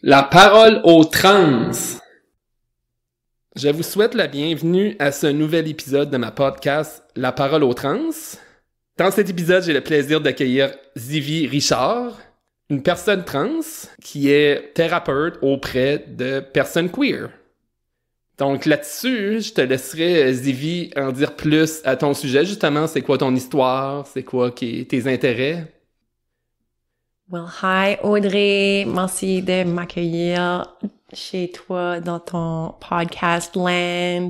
La parole aux trans. Je vous souhaite la bienvenue à ce nouvel épisode de ma podcast La parole aux trans. Dans cet épisode, j'ai le plaisir d'accueillir Zivy Richard, une personne trans qui est thérapeute auprès de personnes queer. Donc là-dessus, je te laisserai, Zivy, en dire plus à ton sujet. Justement, c'est quoi ton histoire? C'est quoi tes intérêts? Well, hi Audrey, merci de m'accueillir chez toi dans ton podcast Land.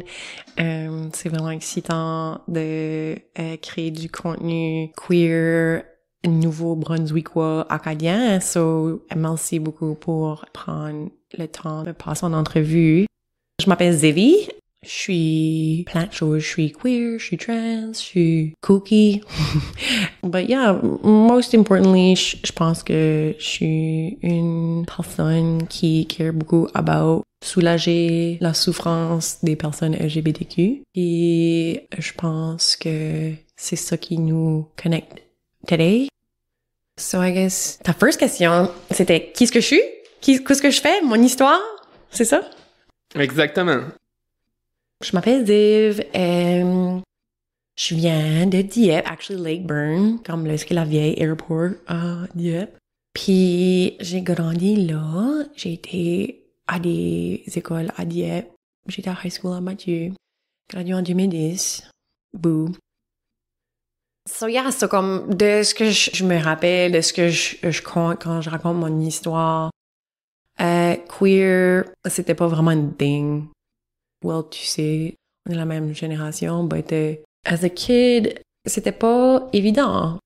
C'est vraiment excitant de créer du contenu queer nouveau-brunswickois acadien. So, merci beaucoup pour prendre le temps de passer en entrevue. Je m'appelle Zivy. Je suis plein de choses. Je suis queer, je suis trans, je suis kooky. But yeah, most importantly, je pense que je suis une personne qui care beaucoup about soulager la souffrance des personnes LGBTQ. Et je pense que c'est ça qui nous connecte today. So I guess, ta first question, c'était qui est-ce que je suis? Qu'est-ce que je fais? Mon histoire? C'est ça? Exactement. Je m'appelle Ziv, je viens de Dieppe, actually Lakeburn, comme la vieille airport à Dieppe. Puis j'ai grandi là, j'ai été à des écoles à Dieppe, j'étais à high school à Mathieu, gradué en 2010, boo. So yeah, c'est comme de ce que je me rappelle, de ce que je compte quand je raconte mon histoire. Queer, c'était pas vraiment une thing. Well, tu sais, on est la même génération, but as a kid, c'était pas évident.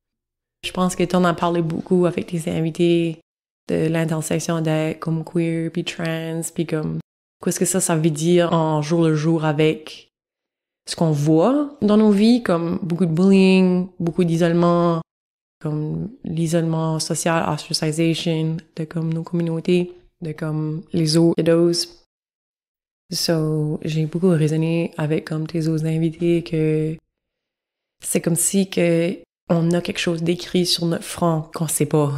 Je pense que t'en as parlé beaucoup avec tes invités de l'intersection d'être comme queer puis trans puis comme qu'est-ce que ça veut dire en jour le jour avec ce qu'on voit dans nos vies, comme beaucoup de bullying, beaucoup d'isolement, comme l'isolement social, ostracization de comme nos communautés, de comme les autres kiddos. So, j'ai beaucoup raisonné avec comme tes autres invités que c'est comme si que on a quelque chose d'écrit sur notre front qu'on sait pas,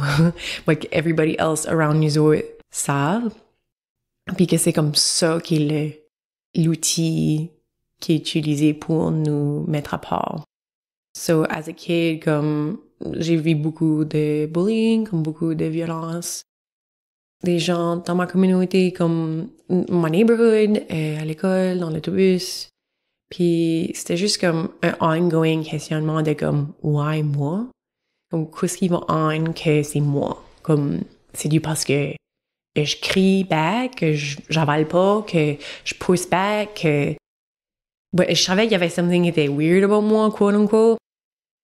like everybody else around nous autres savent, puis que c'est comme ça qui est l'outil qui est utilisé pour nous mettre à part. So, as a kid, comme j'ai vu beaucoup de bullying, comme beaucoup de violence. Des gens dans ma communauté, comme mon neighborhood, à l'école, dans l'autobus. Puis c'était juste comme un ongoing questionnement de comme, why moi? Comme, qu'est-ce qui va on que c'est moi? Comme, c'est dû parce que je crie back, que j'avale pas, que je pousse back, que... But je savais qu'il y avait something qui était weird about moi, quote unquote.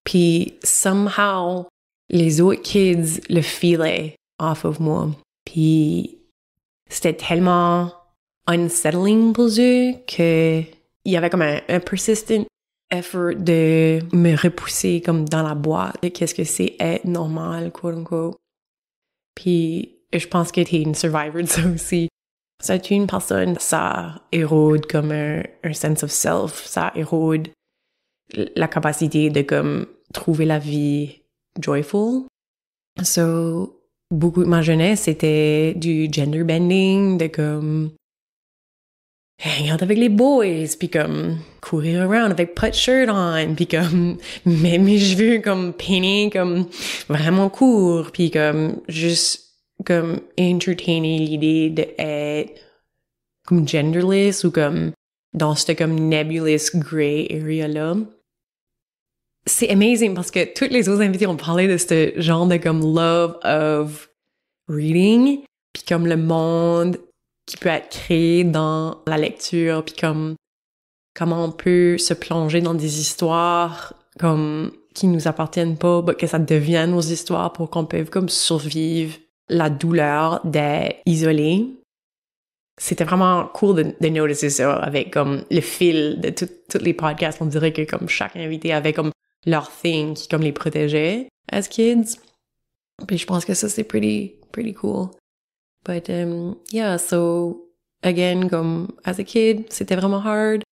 Puis somehow, les autres kids le feelaient off of moi. Puis c'était tellement unsettling pour eux que il y avait comme un persistent effort de me repousser comme dans la boîte de qu'est-ce que c'est être normal, quote unquote. Puis je pense que t'es une survivor de ça aussi. Ça tue une personne, ça érode comme un sense of self, ça érode la capacité de comme trouver la vie joyful. So beaucoup de ma jeunesse, c'était du gender bending, de comme hang out avec les boys, puis comme courir around avec pas de shirt on, puis comme mettre mes cheveux comme peinés comme vraiment courts, puis comme juste comme entertainer l'idée d'être comme genderless ou comme dans ce comme nebulous gray area là. C'est amazing parce que toutes les autres invités ont parlé de ce genre de comme love of reading, puis comme le monde qui peut être créé dans la lecture, puis comme comment on peut se plonger dans des histoires comme qui nous appartiennent pas, mais que ça devienne nos histoires pour qu'on puisse comme survivre la douleur d'être isolé. C'était vraiment cool de noticer ça avec comme le fil de tous les podcasts. On dirait que comme chaque invité avait comme leur thing qui comme les protégeait as kids. Puis je pense que ça c'est pretty cool. But yeah, so again, comme as a kid, c'était vraiment hard.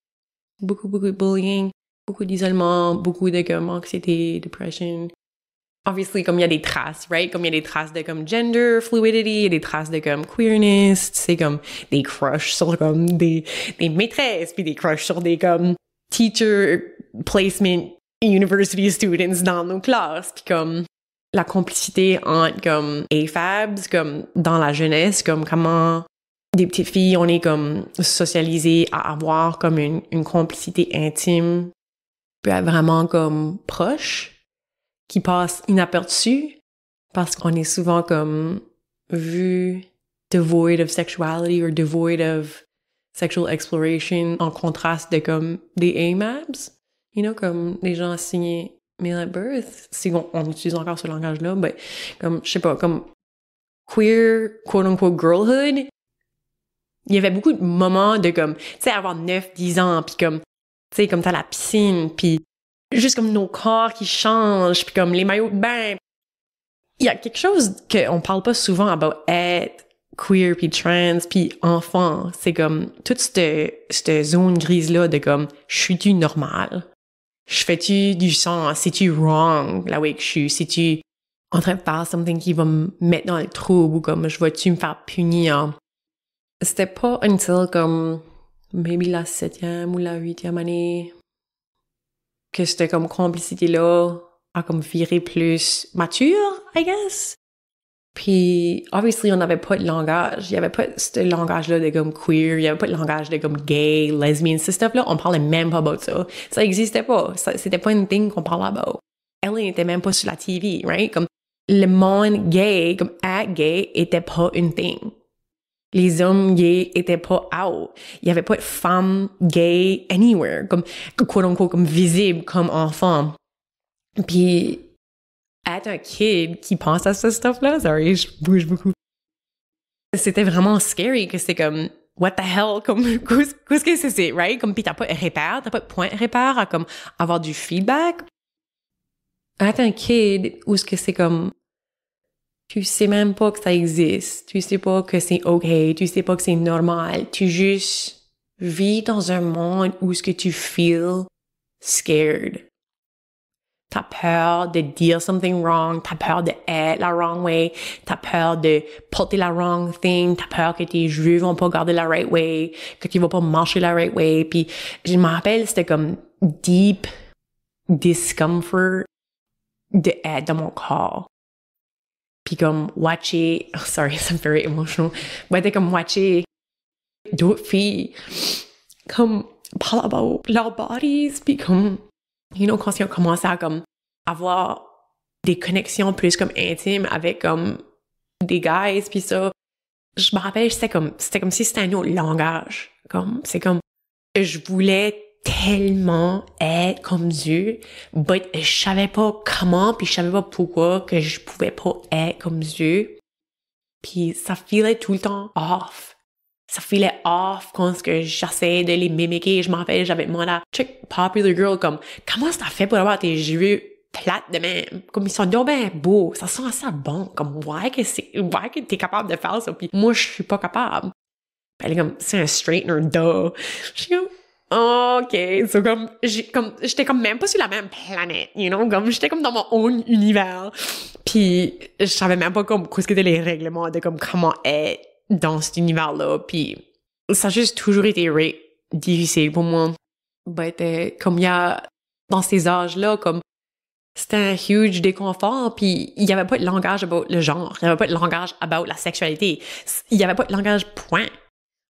Beaucoup de bullying, beaucoup d'isolement, beaucoup de comme anxiété, depression. obviously, comme il y a des traces, right? Comme il y a des traces de comme gender fluidity, il y a des traces de comme queerness, c'est comme des crushs sur comme des maîtresses, puis des crushs sur des comme teacher placement university students dans nos classes, puis comme la complicité entre comme AFABs, comme dans la jeunesse, comme comment des petites filles, on est comme socialisées à avoir comme une complicité intime, peut être vraiment comme proche, qui passe inaperçu parce qu'on est souvent comme vu devoid of sexuality or devoid of sexual exploration en contraste de comme des AMABs, you know, comme les gens assignés male at birth, si on utilise encore ce langage-là, ben, comme, je sais pas, comme queer, quote-unquote, girlhood, il y avait beaucoup de moments de comme, tu sais, avoir 9-10 ans, puis comme, tu sais, comme t'as la piscine, puis juste comme nos corps qui changent, puis comme les maillots de bain. Il y a quelque chose qu'on parle pas souvent about être queer, puis trans, puis enfant. C'est comme toute cette zone grise-là de comme, je suis-tu normal? Je fais-tu du sens? C'est-tu wrong, la way que je suis? C'est-tu en train de faire something qui va me mettre dans le trouble, ou comme, je vais-tu me faire punir? C'était pas until comme, maybe la 7e ou la 8e année, que cette comme complicité-là a comme viré plus mature, I guess. Puis, obviously, on n'avait pas de langage. Il y avait pas ce langage-là de comme queer, il y avait pas de langage de comme gay, lesbian, ce stuff-là, on parlait même pas about ça. Ça existait pas. C'était pas une thing qu'on parlait about. Elle n'était même pas sur la TV, right? Comme, le monde gay, comme être gay, était pas une thing. Les hommes gays étaient pas out. Il y avait pas de femmes gays anywhere, comme, quote-unquote, comme visible, comme enfant. Puis, être un kid qui pense à ce stuff-là, sorry, je bouge beaucoup. C'était vraiment scary, que c'est comme, what the hell, comme, qu'est-ce que c'est, right? Comme, pis t'as pas de repère, t'as pas de point de repère à, comme, avoir du feedback. Être un kid, où est-ce que c'est comme, tu sais même pas que ça existe. Tu sais pas que c'est OK. Tu sais pas que c'est normal. Tu juste vis dans un monde où ce que tu feel scared. T'as peur de dire something wrong. T'as peur de être la wrong way. T'as peur de porter la wrong thing. T'as peur que tes cheveux vont pas garder la right way. Que tu vas pas marcher la right way. Puis, je me rappelle, c'était comme deep discomfort de être dans mon corps. Puis comme watcher, oh sorry, c'est very emotional, mais t'es comme watcher d'autres filles comme parler about leurs bodies, puis comme, you know, quand ils ont commencé à comme avoir des connexions plus comme intimes avec comme des guys, puis ça, je me rappelle, c'était comme si c'était un autre langage, comme, c'est comme, je voulais tellement être comme Dieu, but je savais pas comment, puis je savais pas pourquoi que je pouvais pas être comme Dieu. Puis ça filait tout le temps off. Ça filait off quand j'essayais de les mimiquer. Je m'en rappelle, j'avais demandé à check Popular Girl comme, comment ça fait pour avoir tes cheveux plates de même? Comme ils sont donc bien beaux. Ça sent assez bon. Comme, why que t'es capable de faire ça? Puis moi, je suis pas capable. Puis elle est comme, c'est un straightener, duh. Je suis comme, OK, so j'étais comme même pas sur la même planète, you know, comme j'étais comme dans mon own univers. Puis je savais même pas comme qu'est-ce que étaient les règlements de comme comment être dans cet univers-là. Puis ça a juste toujours été difficile pour moi. But comme il y a dans ces âges-là, comme c'était un huge déconfort, puis il y avait pas de langage about le genre, il y avait pas de langage about la sexualité, il y avait pas de langage point.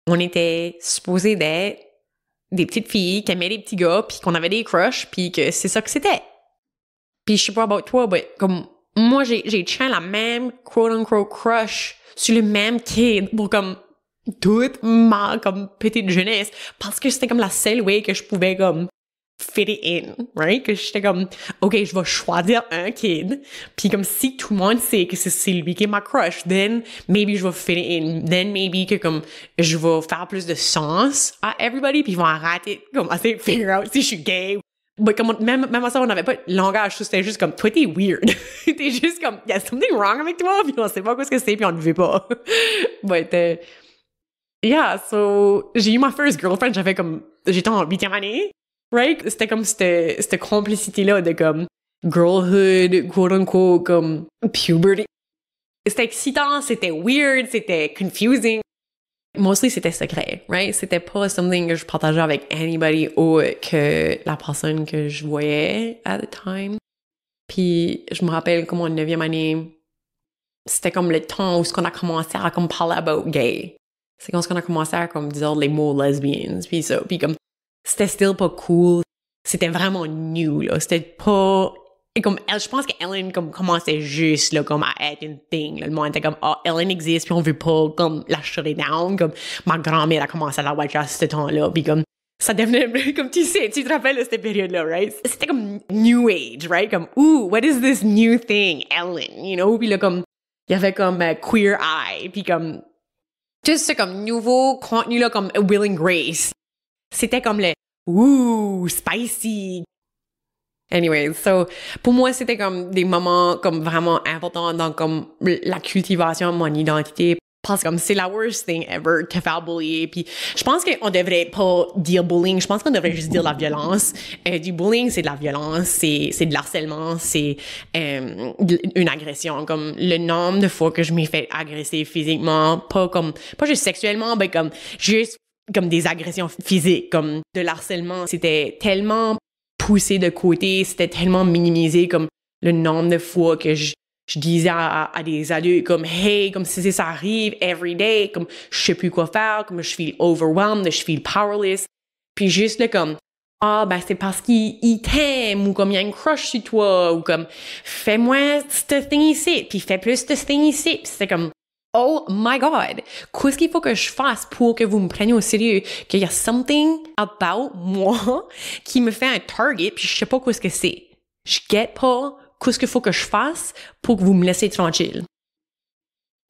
On était supposé d'être des petites filles qui aimaient les petits gars, puis qu'on avait des crushs, puis que c'est ça que c'était. Puis je sais pas about toi, mais comme moi, j'ai tient la même quote-unquote crush sur le même kid pour comme toute ma comme petite jeunesse, parce que c'était comme la seule way que je pouvais comme fit it in, right? Que j'étais comme, OK, je vais choisir un kid, puis comme si tout le monde sait que c'est lui qui est ma crush, then maybe je vais fit it in, then maybe que comme je vais faire plus de sens à everybody, puis ils vont arrêter, comme essayer de figure out si je suis gay. Mais comme même à ça, on n'avait pas de langage, c'était juste comme, toi t'es weird. T'es juste comme, y a something wrong avec toi, puis on sait pas quoi ce que c'est, puis on ne veut pas. But, yeah, so, j'ai eu ma first girlfriend, j'étais en 8e année. Right? C'était comme cette complicité-là de comme, girlhood, quote unquote, comme puberty. C'était excitant, c'était weird, c'était confusing. Mostly, c'était secret, right? C'était pas something que je partageais avec anybody autre que la personne que je voyais at the time. Puis, je me rappelle comme en 9e année, c'était comme le temps où on a commencé à comme parler about gay. C'est quand on a commencé à comme dire les mots lesbians, puis ça. Puis comme, c'était still pas cool. C'était vraiment new, là. C'était pas... Et comme, je pense que Ellen comme commençait juste, là, comme à être une thing, là. Le monde était comme, oh, Ellen existe, puis on veut pas, comme, la shut it down. Comme, ma grand-mère a commencé à la watcher à ce temps-là, puis comme, ça devenait, comme tu sais, tu te rappelles de cette période-là, right? C'était comme new age, right? Comme, ooh, what is this new thing, Ellen, you know? Puis là, comme, il y avait comme Queer Eye, puis comme, juste ce comme nouveau contenu, là, comme Will and Grace. C'était comme le, ooh, spicy. Anyways, so, pour moi, c'était comme des moments comme vraiment importants dans comme la cultivation de mon identité. Parce que comme c'est la worst thing ever, te faire bullier. Puis je pense qu'on devrait pas dire bullying, je pense qu'on devrait juste dire la violence. Du bullying, c'est de la violence, c'est de l'harcèlement, c'est une agression. Comme le nombre de fois que je m'ai fait agresser physiquement, pas juste sexuellement, mais comme juste comme des agressions physiques, comme de l'harcèlement. C'était tellement poussé de côté, c'était tellement minimisé comme le nombre de fois que je disais à des adultes comme hey, comme si ça arrive every day, comme je sais plus quoi faire, comme je feel overwhelmed, je feel powerless. Puis juste là comme ben c'est parce qu'il t'aime ou comme il y a une crush sur toi ou comme fais-moi ce thing ici, puis fais plus ce thing ici. Puis c'est comme oh my God, qu'est-ce qu'il faut que je fasse pour que vous me preniez au sérieux? Qu'il y a something about moi qui me fait un target, puis je sais pas qu'est-ce que c'est. Je get pas qu'est-ce qu'il faut que je fasse pour que vous me laissiez tranquille.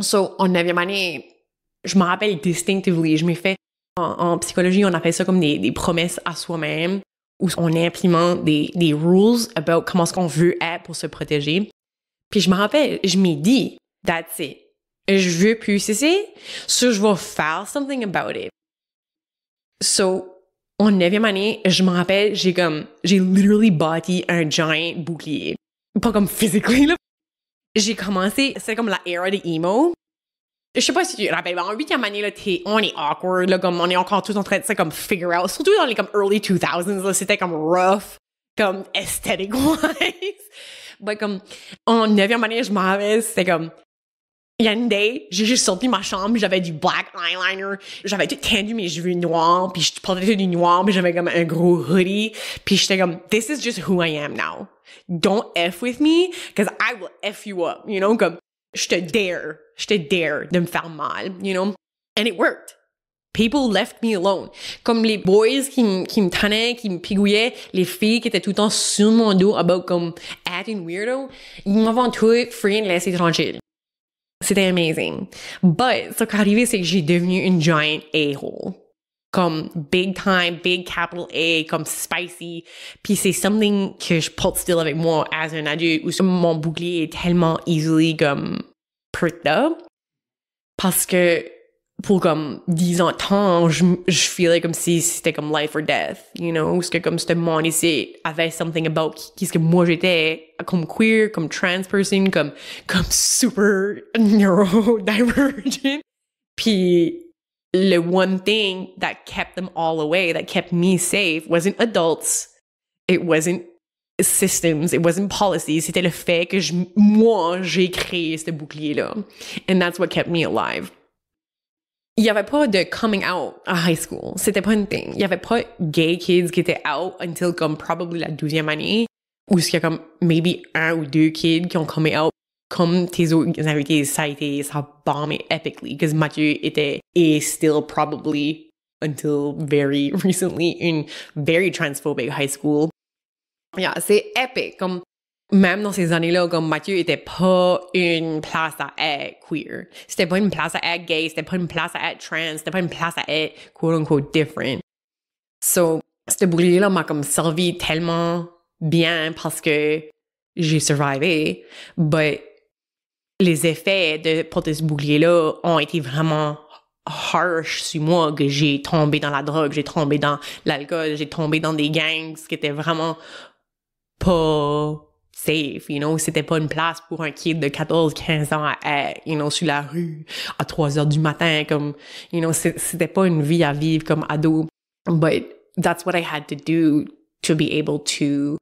So, en 9e année, je me rappelle distinctively, je m'ai fait, en psychologie, on appelle ça comme des promesses à soi-même, où on implémente des rules about comment est-ce qu'on veut être pour se protéger. Puis je me rappelle, je m'ai dit, that's it. Je veux plus cesser, so je vais faire something about it. So, en 9e année, je me rappelle, j'ai literally bâti un giant bouclier. Pas comme physically, là. J'ai commencé, c'est comme la era de emo. Je sais pas si tu te rappelles, en 8e année, là, on est awkward, là, comme on est encore tous en train de comme figure out. Surtout dans les comme early 2000s, là, c'était comme rough, comme aesthetic-wise. But comme, en 9e année, je me rappelle, c'était comme, il y a une day, j'ai juste sorti ma chambre, j'avais du black eyeliner, j'avais tout tendu mes cheveux noirs, puis je portais du noir, puis j'avais comme un gros hoodie, puis j'étais comme, this is just who I am now. Don't F with me, cause I will F you up, you know, comme, je te dare de me faire mal, you know, and it worked. People left me alone. Comme les boys qui me tannaient, qui me pigouillaient, les filles qui étaient tout le temps sur mon dos about comme acting weirdo, ils m'avaient tout freaking laissé tranquille. C'était amazing. But, ce qui est arrivé, c'est que j'ai devenu une giant a-hole. Comme big time, big capital A, comme spicy. Puis c'est something que je porte still avec moi as un adulte, où mon bouclier est tellement easily comme pricked up. Parce que pour comme 10 ans de temps, je feelais comme si c'était comme life or death, you know? Parce que comme ce monde ici avait something about qui ce que moi j'étais, comme queer, comme trans person, comme super neurodivergent. Puis le one thing that kept them all away, that kept me safe, wasn't adults, it wasn't systems, it wasn't policies, c'était le fait que moi, j'ai créé ce bouclier-là. And that's what kept me alive. Il y avait pas de coming out à high school. C'était pas une thing. Il y avait pas gay kids qui étaient out until comme probably la 12e année, où il y a comme maybe 1 ou 2 kids qui ont coming out. Comme tes autres invités, ça a bombé epically, because Mathieu était et still probably until very recently une very transphobic high school. Yeah, c'est epic. Comme même dans ces années-là, comme Mathieu était pas une place à être queer. C'était pas une place à être gay, c'était pas une place à être trans, c'était pas une place à être quote-unquote different. So, ce bouclier-là m'a comme servi tellement bien parce que j'ai survivé, but les effets de porter ce bouclier-là ont été vraiment harsh sur moi, que j'ai tombé dans la drogue, j'ai tombé dans l'alcool, j'ai tombé dans des gangs qui étaient vraiment pas safe, C'était pas une place pour un kid de 14-15 ans à, sur la rue à 3 heures du matin, comme, c'était pas une vie à vivre comme ado. But that's what I had to do to be able to,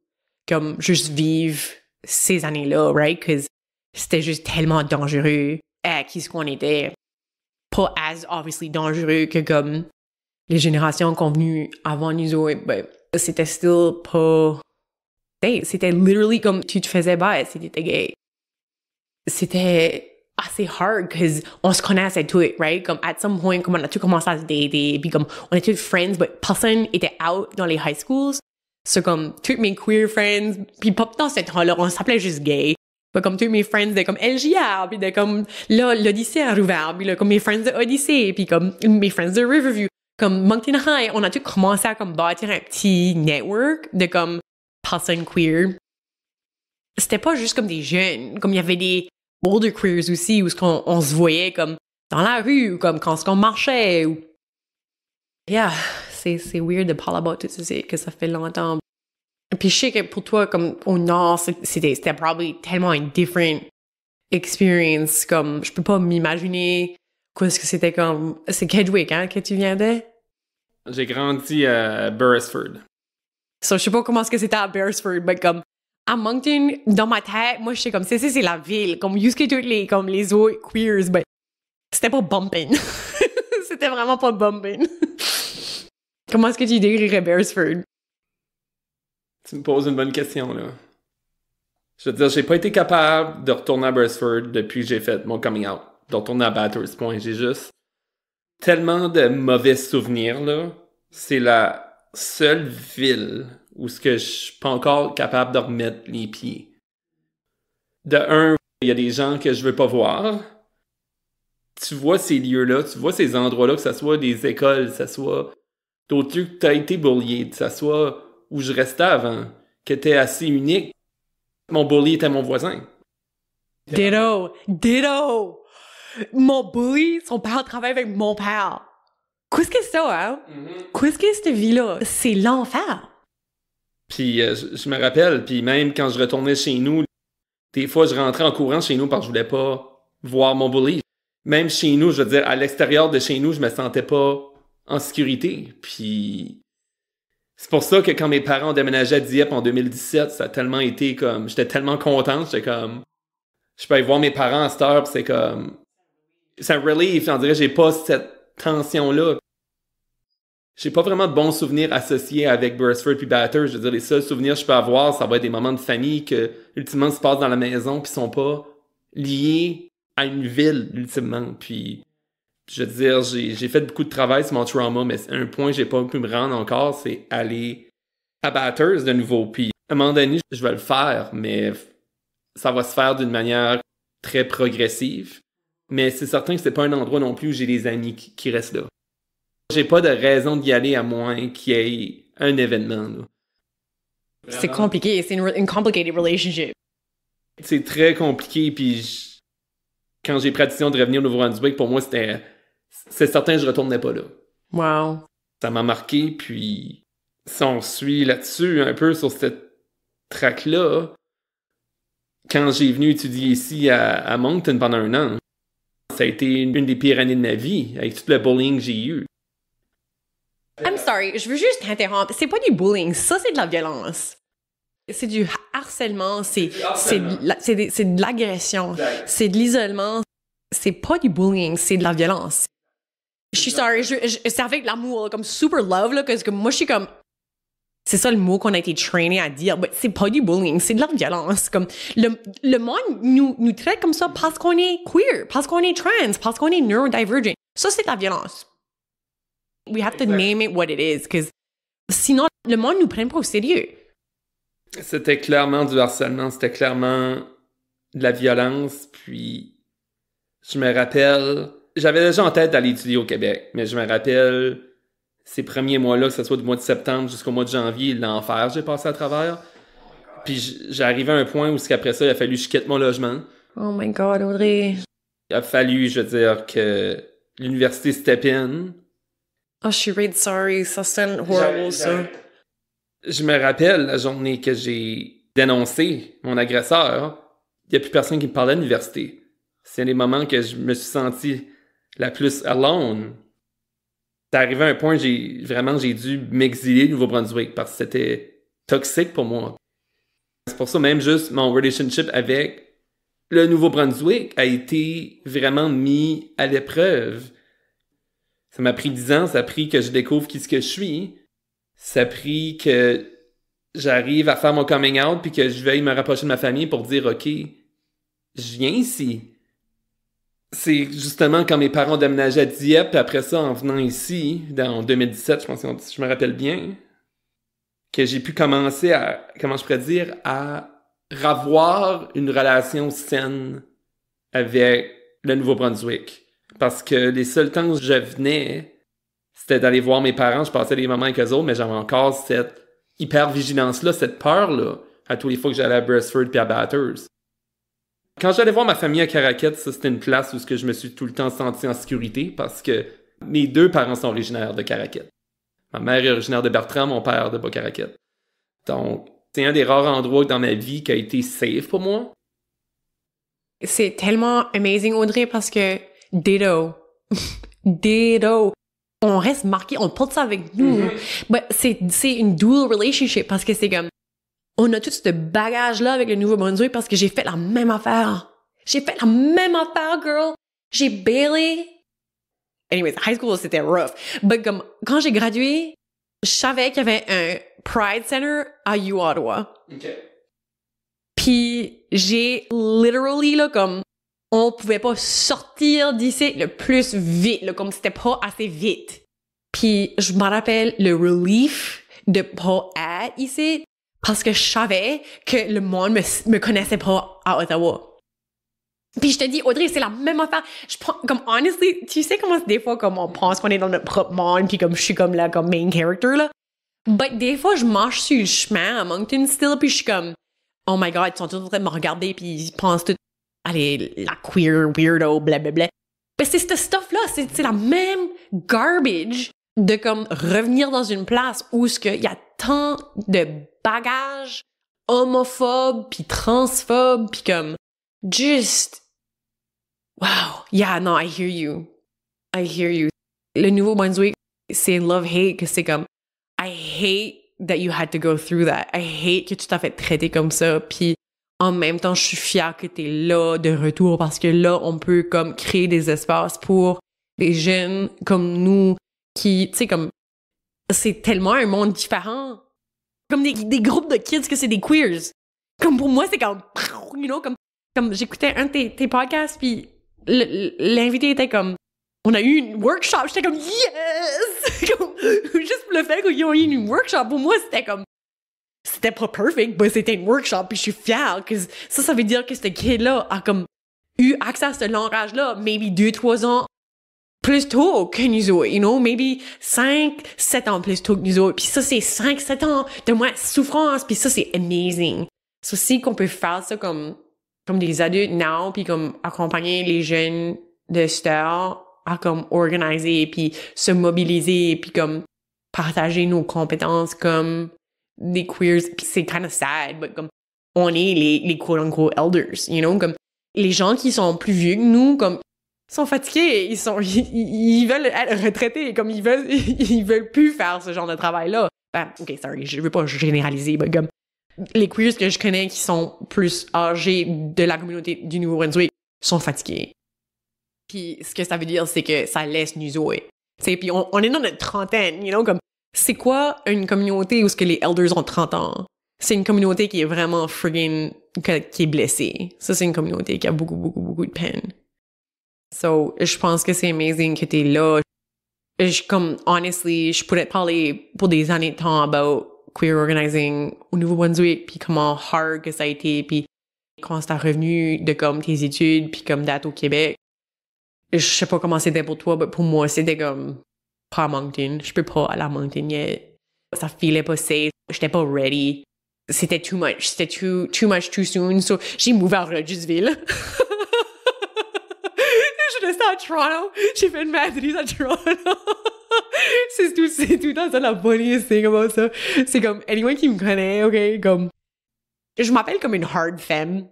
comme, juste vivre ces années-là, right? Cause c'était juste tellement dangereux à qui ce qu'on était. Pas as obviously dangereux que comme les générations qui ont venu avant nous autres, but c'était still pas... Hey, c'était literally comme tu te faisais battre si t'étais gay. C'était assez hard because on se connaissait tous, right? Comme at some point, comme on a tout commencé à se dater, puis comme on était tous friends, but personne était out dans les high schools. So comme toutes mes queer friends, puis pas dans ce temps-là, on s'appelait juste gay. But comme tous mes friends de comme LJR, puis de comme là, l'Odyssée a rouvert, puis là, comme mes friends de Odyssée, puis comme mes friends de Riverview, comme Moncton High, on a tout commencé à comme bâtir un petit network de comme personnes queer. C'était pas juste comme des jeunes, comme il y avait des older queers aussi, où on se voyait comme dans la rue, ou comme quand on marchait. Ou... Yeah, c'est weird de parler about tout ça, que ça fait longtemps. Puis je sais que pour toi, comme au Nord, c'était probablement tellement une different experience, comme je peux pas m'imaginer quoi ce que c'était comme... C'est Kedgewick, hein, que tu viens de? J'ai grandi à Beresford. So, je sais pas comment est-ce que c'était à Beresford, mais comme à Moncton, dans ma tête, moi je sais comme c'est la ville, comme jusqu'à toutes les autres queers, mais c'était pas bumping. C'était vraiment pas bumping. Comment est-ce que tu décrirais Beresford? Tu me poses une bonne question, là. Je veux dire, j'ai pas été capable de retourner à Beresford depuis que j'ai fait mon coming out. De retourner à Bathurst Point. J'ai juste tellement de mauvais souvenirs, là. C'est la seule ville où ce que je suis pas encore capable de remettre les pieds. De un, il y a des gens que je veux pas voir. Tu vois ces lieux-là, tu vois ces endroits-là, que ce soit des écoles, que ce soit d'autres lieux que t'as été bullié, que ce soit où je restais avant, qui était assez unique. Mon bully était mon voisin. Ditto! Mon bully, son père travaille avec mon père. Qu'est-ce que c'est ça, hein? Qu'est-ce que cette vie-là? C'est l'enfer. Puis je me rappelle, puis même quand je retournais chez nous, des fois je rentrais en courant chez nous parce que je voulais pas voir mon bully. Même chez nous, je veux dire, à l'extérieur de chez nous, je me sentais pas en sécurité. Puis c'est pour ça que quand mes parents ont déménagé à Dieppe en 2017, ça a tellement été comme... J'étais tellement contente, j'étais comme... Je peux aller voir mes parents à cette heure, pis c'est comme... C'est un relief, on dirait, j'ai pas cette tension-là. J'ai pas vraiment de bons souvenirs associés avec Beresford puis Bathurst. Je veux dire, les seuls souvenirs que je peux avoir, ça va être des moments de famille que, ultimement, se passent dans la maison pis sont pas liés à une ville, ultimement. Puis, je veux dire, j'ai fait beaucoup de travail sur mon trauma, mais un point que j'ai pas pu me rendre encore, c'est aller à Bathurst de nouveau. Puis, à un moment donné, je vais le faire, mais ça va se faire d'une manière très progressive. Mais c'est certain que c'est pas un endroit non plus où j'ai des amis qui restent là. J'ai pas de raison d'y aller à moins qu'il y ait un événement, là. C'est compliqué, c'est une complicated relationship. C'est très compliqué, puis quand j'ai pris la décision de revenir au Nouveau-Brunswick, pour moi, c'est certain que je retournerais pas là. Wow. Ça m'a marqué, puis si on suit là-dessus, un peu sur cette track-là, quand j'ai venu étudier ici à Moncton pendant 1 an, ça a été une des pires années de ma vie, avec tout le bullying que j'ai eu. I'm sorry, je veux juste t'interrompre. C'est pas du bullying, ça c'est de la violence. C'est du harcèlement, c'est de l'agression, c'est de l'isolement. C'est pas du bullying, c'est de la violence. Je suis sorry, c'est avec l'amour, comme super love, là, parce que moi je suis comme... C'est ça le mot qu'on a été traîné à dire, mais c'est pas du bullying, c'est de la violence. Comme le monde nous traite comme ça parce qu'on est queer, parce qu'on est trans, parce qu'on est neurodivergent. Ça, c'est de la violence. We have to name it what it is, because sinon, le monde nous prenne pas au sérieux. C'était clairement du harcèlement, c'était clairement de la violence, puis je me rappelle... J'avais déjà en tête d'aller étudier au Québec, mais je me rappelle... Ces premiers mois-là, que ce soit du mois de septembre jusqu'au mois de janvier, l'enfer j'ai passé à travers. Puis j'arrivais à un point où après ça, il a fallu que je quitte mon logement. Oh my God, Audrey. Il a fallu, je veux dire, que l'université step in. Oh, je suis really sorry. Ça sonne horrible, ça. Je me rappelle la journée que j'ai dénoncé mon agresseur, il n'y a plus personne qui me parlait à l'université. C'est les moments que je me suis senti la plus alone. C'est arrivé à un point où j'ai dû m'exiler du Nouveau-Brunswick parce que c'était toxique pour moi. C'est pour ça même juste mon relationship avec le Nouveau-Brunswick a été vraiment mis à l'épreuve. Ça m'a pris 10 ans, ça a pris que je découvre qui ce que je suis. Ça a pris que j'arrive à faire mon coming out puis que je veuille me rapprocher de ma famille pour dire « OK, je viens ici. » C'est justement quand mes parents déménageaient à Dieppe, puis après ça, en venant ici, en 2017, je pense que je me rappelle bien, que j'ai pu commencer à, comment je pourrais dire, à ravoir une relation saine avec le Nouveau-Brunswick. Parce que les seuls temps où je venais, c'était d'aller voir mes parents, je passais des moments avec eux autres, mais j'avais encore cette hyper-vigilance-là, cette peur-là, à tous les fois que j'allais à Brestford puis à Bathurst. Quand j'allais voir ma famille à Caraquette, ça c'était une place où je me suis tout le temps senti en sécurité parce que mes 2 parents sont originaires de Caraquette. Ma mère est originaire de Bertrand, mon père de Bas-Caraquette. Donc, c'est un des rares endroits dans ma vie qui a été safe pour moi. C'est tellement amazing, Audrey, parce que ditto. Ditto. On reste marqué, on porte ça avec nous. Mais c'est une dual relationship parce que c'est comme, on a tout ce bagage-là avec le Nouveau-Brunswick parce que j'ai fait la même affaire. J'ai fait la même affaire, girl. J'ai bailé. Anyways, high school, c'était rough. Mais comme, quand j'ai gradué, je savais qu'il y avait un Pride Center à Ottawa. Okay. Puis j'ai literally, là, comme, on pouvait pas sortir d'ici le plus vite, là, comme c'était pas assez vite. Puis je me rappelle le relief de pas être ici parce que je savais que le monde me connaissait pas à Ottawa. Puis je te dis, Audrey, c'est la même affaire. Je prends, comme, honestly, tu sais comment des fois, comme on pense qu'on est dans notre propre monde, puis comme je suis comme là, comme main character, là. But des fois, je marche sur le chemin à Moncton still, puis je suis comme, oh my god, ils sont tous en train de me regarder, puis ils pensent tout, allez, la queer, weirdo, blablabla. Mais c'est ce stuff-là, c'est la même garbage de comme revenir dans une place où ce qu'il y a tant de bagages homophobes, puis transphobes, puis comme, just, wow, yeah, no, I hear you. I hear you. Le Nouveau-Brunswick, c'est love-hate, que c'est comme, I hate that you had to go through that. I hate que tu t'as fait traiter comme ça, puis en même temps, je suis fière que t'es là, de retour, parce que là, on peut comme créer des espaces pour des jeunes comme nous, qui, tu sais, comme, c'est tellement un monde différent. Comme des groupes de kids que c'est des queers. Comme pour moi, c'est comme, you know, comme j'écoutais un de tes podcasts, puis l'invité était comme, on a eu une workshop, j'étais comme, yes! Comme, juste pour le fait qu'ils ont eu une workshop, pour moi, c'était comme, c'était pas perfect, mais c'était une workshop, puis je suis fière, que ça veut dire que ce kid-là a comme eu accès à ce langage-là, maybe 2-3 ans plus tôt que nous autres, you know, maybe 5-7 ans plus tôt que nous autres, puis ça, c'est 5-7 ans de moins souffrance, puis ça, c'est amazing. C'est aussi qu'on peut faire ça comme des adultes now, puis comme accompagner les jeunes de star à comme organiser, puis se mobiliser, puis comme partager nos compétences comme des queers, puis c'est kind of sad, but comme on est les quote-unquote elders, you know, comme les gens qui sont plus vieux que nous, comme sont fatigués, ils veulent être retraités, comme ils veulent plus faire ce genre de travail-là. Ben, ok, sorry, je veux pas généraliser, mais comme les queers que je connais qui sont plus âgés de la communauté du Nouveau-Brunswick sont fatigués. Puis ce que ça veut dire, c'est que ça laisse nous autres. Tu sais, puis on est dans notre trentaine, you know, comme c'est quoi une communauté où ce que les elders ont 30 ans? C'est une communauté qui est vraiment friggin' qui est blessée. Ça, c'est une communauté qui a beaucoup, beaucoup, beaucoup de peine. So, je pense que c'est amazing que t'es là. Comme, honestly, je pourrais te parler pour des années de temps about queer organizing au Nouveau-Brunswick, puis comment hard que ça a été, puis quand c'est revenu de comme tes études, puis comme d'être au Québec. Je sais pas comment c'était pour toi, mais pour moi, c'était comme pas à Moncton. Je peux pas aller à Moncton yet. Ça filait pas safe. J'étais pas ready. C'était too much. C'était too much too soon. So, j'ai move à Regisville. Je suis restée à Toronto. J'ai fait une maîtrise à Toronto. c'est tout le temps ça la funniest thing about ça. C'est comme, anyone qui me connaît, ok, comme, je m'appelle comme une hard femme.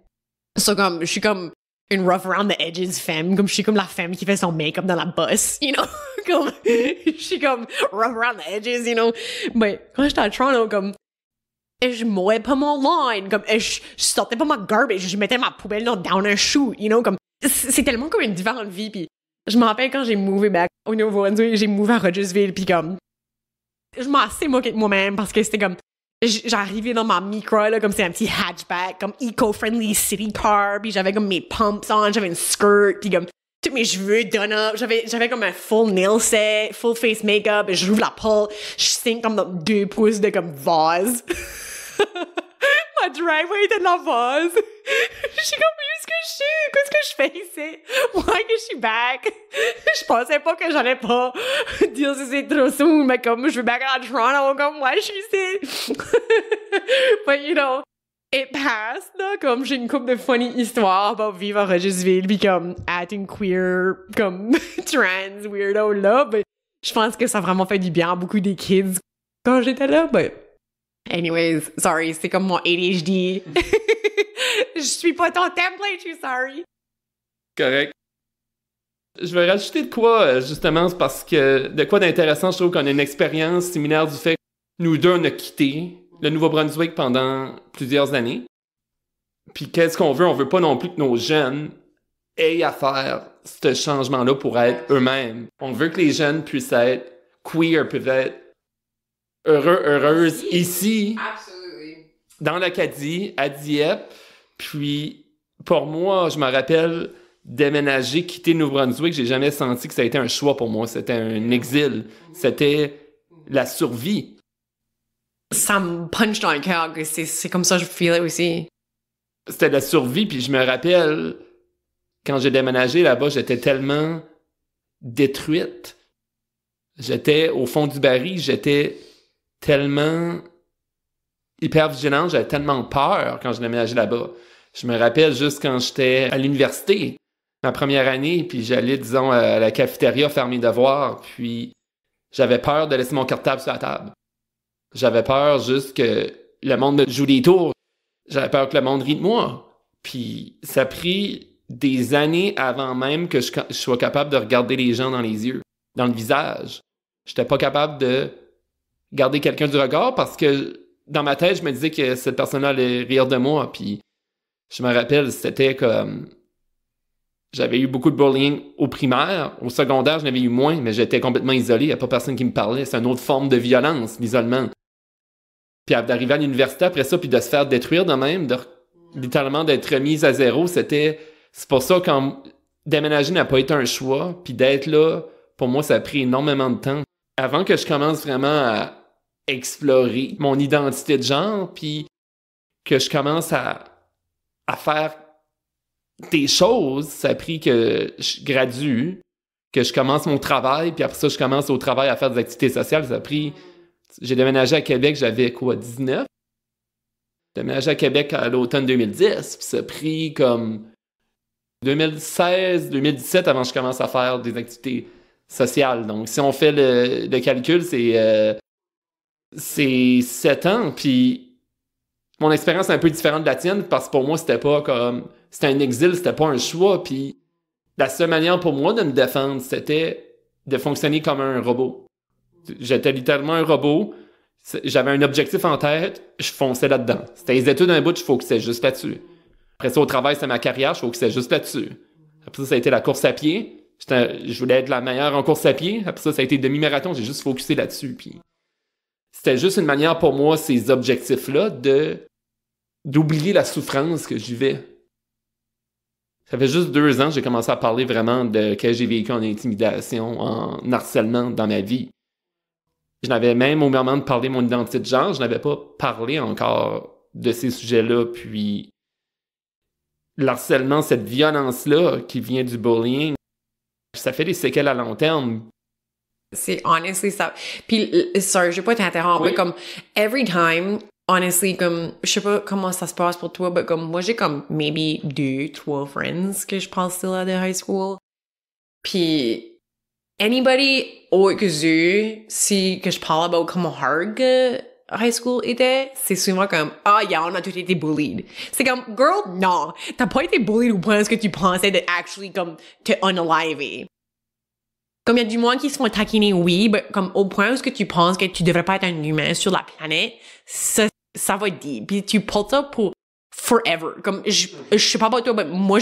So, comme, je suis comme une rough around the edges femme. Comme, je suis comme la femme qui fait son make-up dans la bosse, you know? Comme, je suis comme rough around the edges, you know? Mais quand j'étais à Toronto, comme, je mouais pas mon line, comme, je sortais pas ma garbage, je mettais ma poubelle down un chute, you know? Comme, c'est tellement comme une différente vie, pis je me rappelle quand j'ai mové back au Nouveau-Brunswick, j'ai mové à Rogersville, pis comme, je m'en assez moqué de moi-même parce que c'était comme, j'arrivais dans ma micro, là, comme c'est un petit hatchback, comme eco-friendly city car, pis j'avais comme mes pumps on, j'avais une skirt, pis comme, tous mes cheveux done up, j'avais comme un full nail set, full face makeup, et je rouvre la porte, je sink comme dans 2 pouces de comme vase. Ma driveway était de la vase. Je suis comme, où est-ce que je suis? Qu'est-ce que je fais ici? Why que je suis back? Je pensais pas que j'allais pas dire si c'est trop soon, mais comme je suis back à Toronto, comme, why je suis ici? But you know, it passed, là, comme j'ai une couple de funny histoires about vivre à Rogersville, pis comme acting queer, comme trans weirdo là, but je pense que ça a vraiment fait du bien à beaucoup des kids quand j'étais là, but anyways, sorry, c'est comme mon ADHD. Je suis pas ton template, je suis sorry. Correct. Je vais rajouter de quoi, justement, c'est parce que de quoi d'intéressant, je trouve qu'on a une expérience similaire du fait que nous deux, on a quitté le Nouveau-Brunswick pendant plusieurs années. Puis qu'est-ce qu'on veut? On veut pas non plus que nos jeunes aient à faire ce changement-là pour être eux-mêmes. On veut que les jeunes puissent être queer, puissent être heureuses ici, dans l'Acadie, à Dieppe. Puis, pour moi, je me rappelle déménager, quitter Nouveau-Brunswick, j'ai jamais senti que ça a été un choix pour moi. C'était un exil. C'était la survie. Ça me punch dans le cœur que c'est comme ça que je feel aussi. C'était la survie, puis je me rappelle, quand j'ai déménagé là-bas, j'étais tellement détruite. J'étais au fond du baril, j'étais tellement hyper vigilante, j'avais tellement peur quand j'ai déménagé là-bas. Je me rappelle juste quand j'étais à l'université, ma première année, puis j'allais, disons, à la cafétéria faire mes devoirs, puis j'avais peur de laisser mon cartable sur la table. J'avais peur juste que le monde me joue des tours. J'avais peur que le monde rie de moi. Puis ça a pris des années avant même que je sois capable de regarder les gens dans les yeux, dans le visage. J'étais pas capable de garder quelqu'un du regard parce que dans ma tête, je me disais que cette personne-là allait rire de moi. Puis je me rappelle, c'était comme... J'avais eu beaucoup de bullying au primaire. Au secondaire, j'en avais eu moins, mais j'étais complètement isolé. Il n'y a pas personne qui me parlait. C'est une autre forme de violence, l'isolement. Puis d'arriver à l'université après ça, puis de se faire détruire de même, littéralement d'être remise à zéro, c'est pour ça quand déménager n'a pas été un choix, puis d'être là, pour moi, ça a pris énormément de temps. Avant que je commence vraiment à explorer mon identité de genre, puis que je commence à faire des choses, ça a pris que je gradue, que je commence mon travail, puis après ça, je commence au travail à faire des activités sociales. Ça a pris... J'ai déménagé à Québec, j'avais 19? J'ai déménagé à Québec à l'automne 2010, puis ça a pris comme 2016, 2017 avant que je commence à faire des activités sociales. Donc, si on fait le calcul, c'est 7 ans, puis mon expérience est un peu différente de la tienne, parce que pour moi, c'était un exil, c'était pas un choix, puis la seule manière pour moi de me défendre, c'était de fonctionner comme un robot. J'étais littéralement un robot, j'avais un objectif en tête, je fonçais là-dedans. C'était les études d'un bout, je focusais juste là-dessus. Après ça, au travail, c'était ma carrière, je focusais juste là-dessus. Après ça a été la course à pied. Je voulais être la meilleure en course à pied. Après ça a été demi-marathon, j'ai juste focusé là-dessus. Puis c'était juste une manière pour moi, ces objectifs-là, d'oublier la souffrance que je vivais. Ça fait juste 2 ans que j'ai commencé à parler vraiment de que j'ai vécu en intimidation, en harcèlement dans ma vie. Je n'avais même, au moment de parler de mon identité de genre, je n'avais pas parlé encore de ces sujets-là. Puis l'harcèlement, cette violence-là qui vient du bullying, ça fait des séquelles à long terme. C'est honestly ça. Puis, sorry, je vais pas t'interrompre, oui. mais comme, every time, honestly, comme, je sais pas comment ça se passe pour toi, mais comme, moi, j'ai comme, maybe 2, 3 friends que je pense still à de high school. Puis, anybody autre que eux, si que je parle about comment hard que high school était, c'est souvent comme, ah, yeah, on a tous été bullied. C'est comme, girl, non. T'as pas été bullied au point où tu pensais de actually, comme, te unaliver. Comme il y a du monde qui se font taquiner, oui, mais comme au point où tu penses que tu devrais pas être un humain sur la planète, ça va être dit. Puis tu portes ça pour forever. Comme, je sais pas pour toi, mais moi,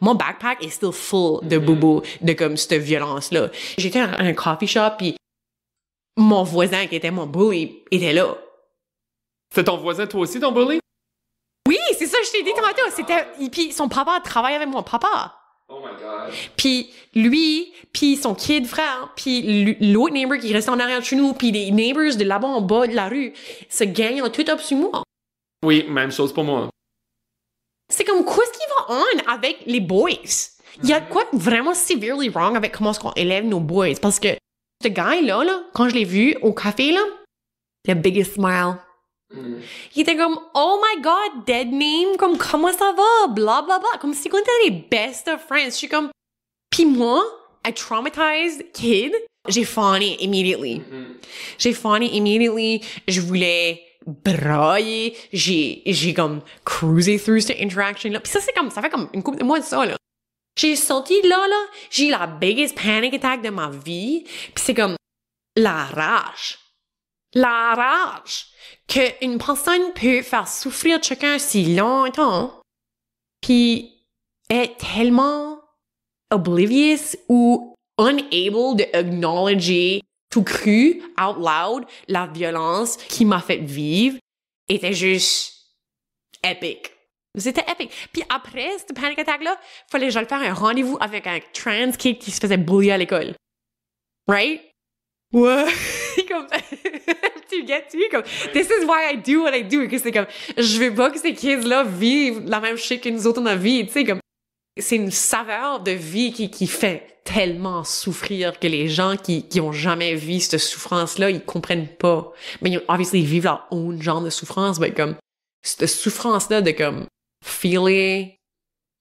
mon backpack est still full de boubou, de comme cette violence-là. J'étais à un coffee shop, puis mon voisin, qui était mon bully, était là. C'est ton voisin, toi aussi, ton bully? Oui, c'est ça, je t'ai dit tantôt. Puis son papa travaille avec mon papa. Oh my God. Puis lui, puis son kid frère, puis l'autre neighbor qui restait en arrière de chez nous, puis les neighbors de là-bas en bas de la rue se gagnent tout up sur moi. Oui, même chose pour moi. C'est comme, qu'est-ce qui va on avec les boys? Il y a quoi vraiment severely wrong avec comment est-ce qu'on élève nos boys? Parce que ce gars-là, quand je l'ai vu au café, là, the biggest smile. Il était comme, oh my God, dead name, comme, comment ça va, bla bla bla, comme si on était les best of friends. Je suis comme, pis moi, a traumatized kid, j'ai fawné immediately. Je voulais brailler, j'ai comme cruisé through cette interaction-là. Pis ça, ça fait comme une couple de mois de ça, là. J'ai sorti de là, j'ai eu la biggest panic attack de ma vie, pis c'est comme, la rage qu'une personne peut faire souffrir quelqu'un si longtemps, puis est tellement oblivious ou unable de acknowledger tout cru, out loud, la violence qui m'a fait vivre, était juste épique. C'était épique. Puis après cette panic attack-là, fallait que j'aille faire un rendez-vous avec un trans kid qui se faisait bully à l'école. Right? Ouais. Comme, tu comme, this is why I do what I do. Que c'est comme, je veux pas que ces kids-là vivent la même chose que nous autres on a vécu, tu sais, comme, c'est une saveur de vie qui fait tellement souffrir que les gens qui ont jamais vu cette souffrance-là, ils comprennent pas. Mais obviously, ils vivent leur own genre de souffrance, mais comme, cette souffrance-là de comme, feeling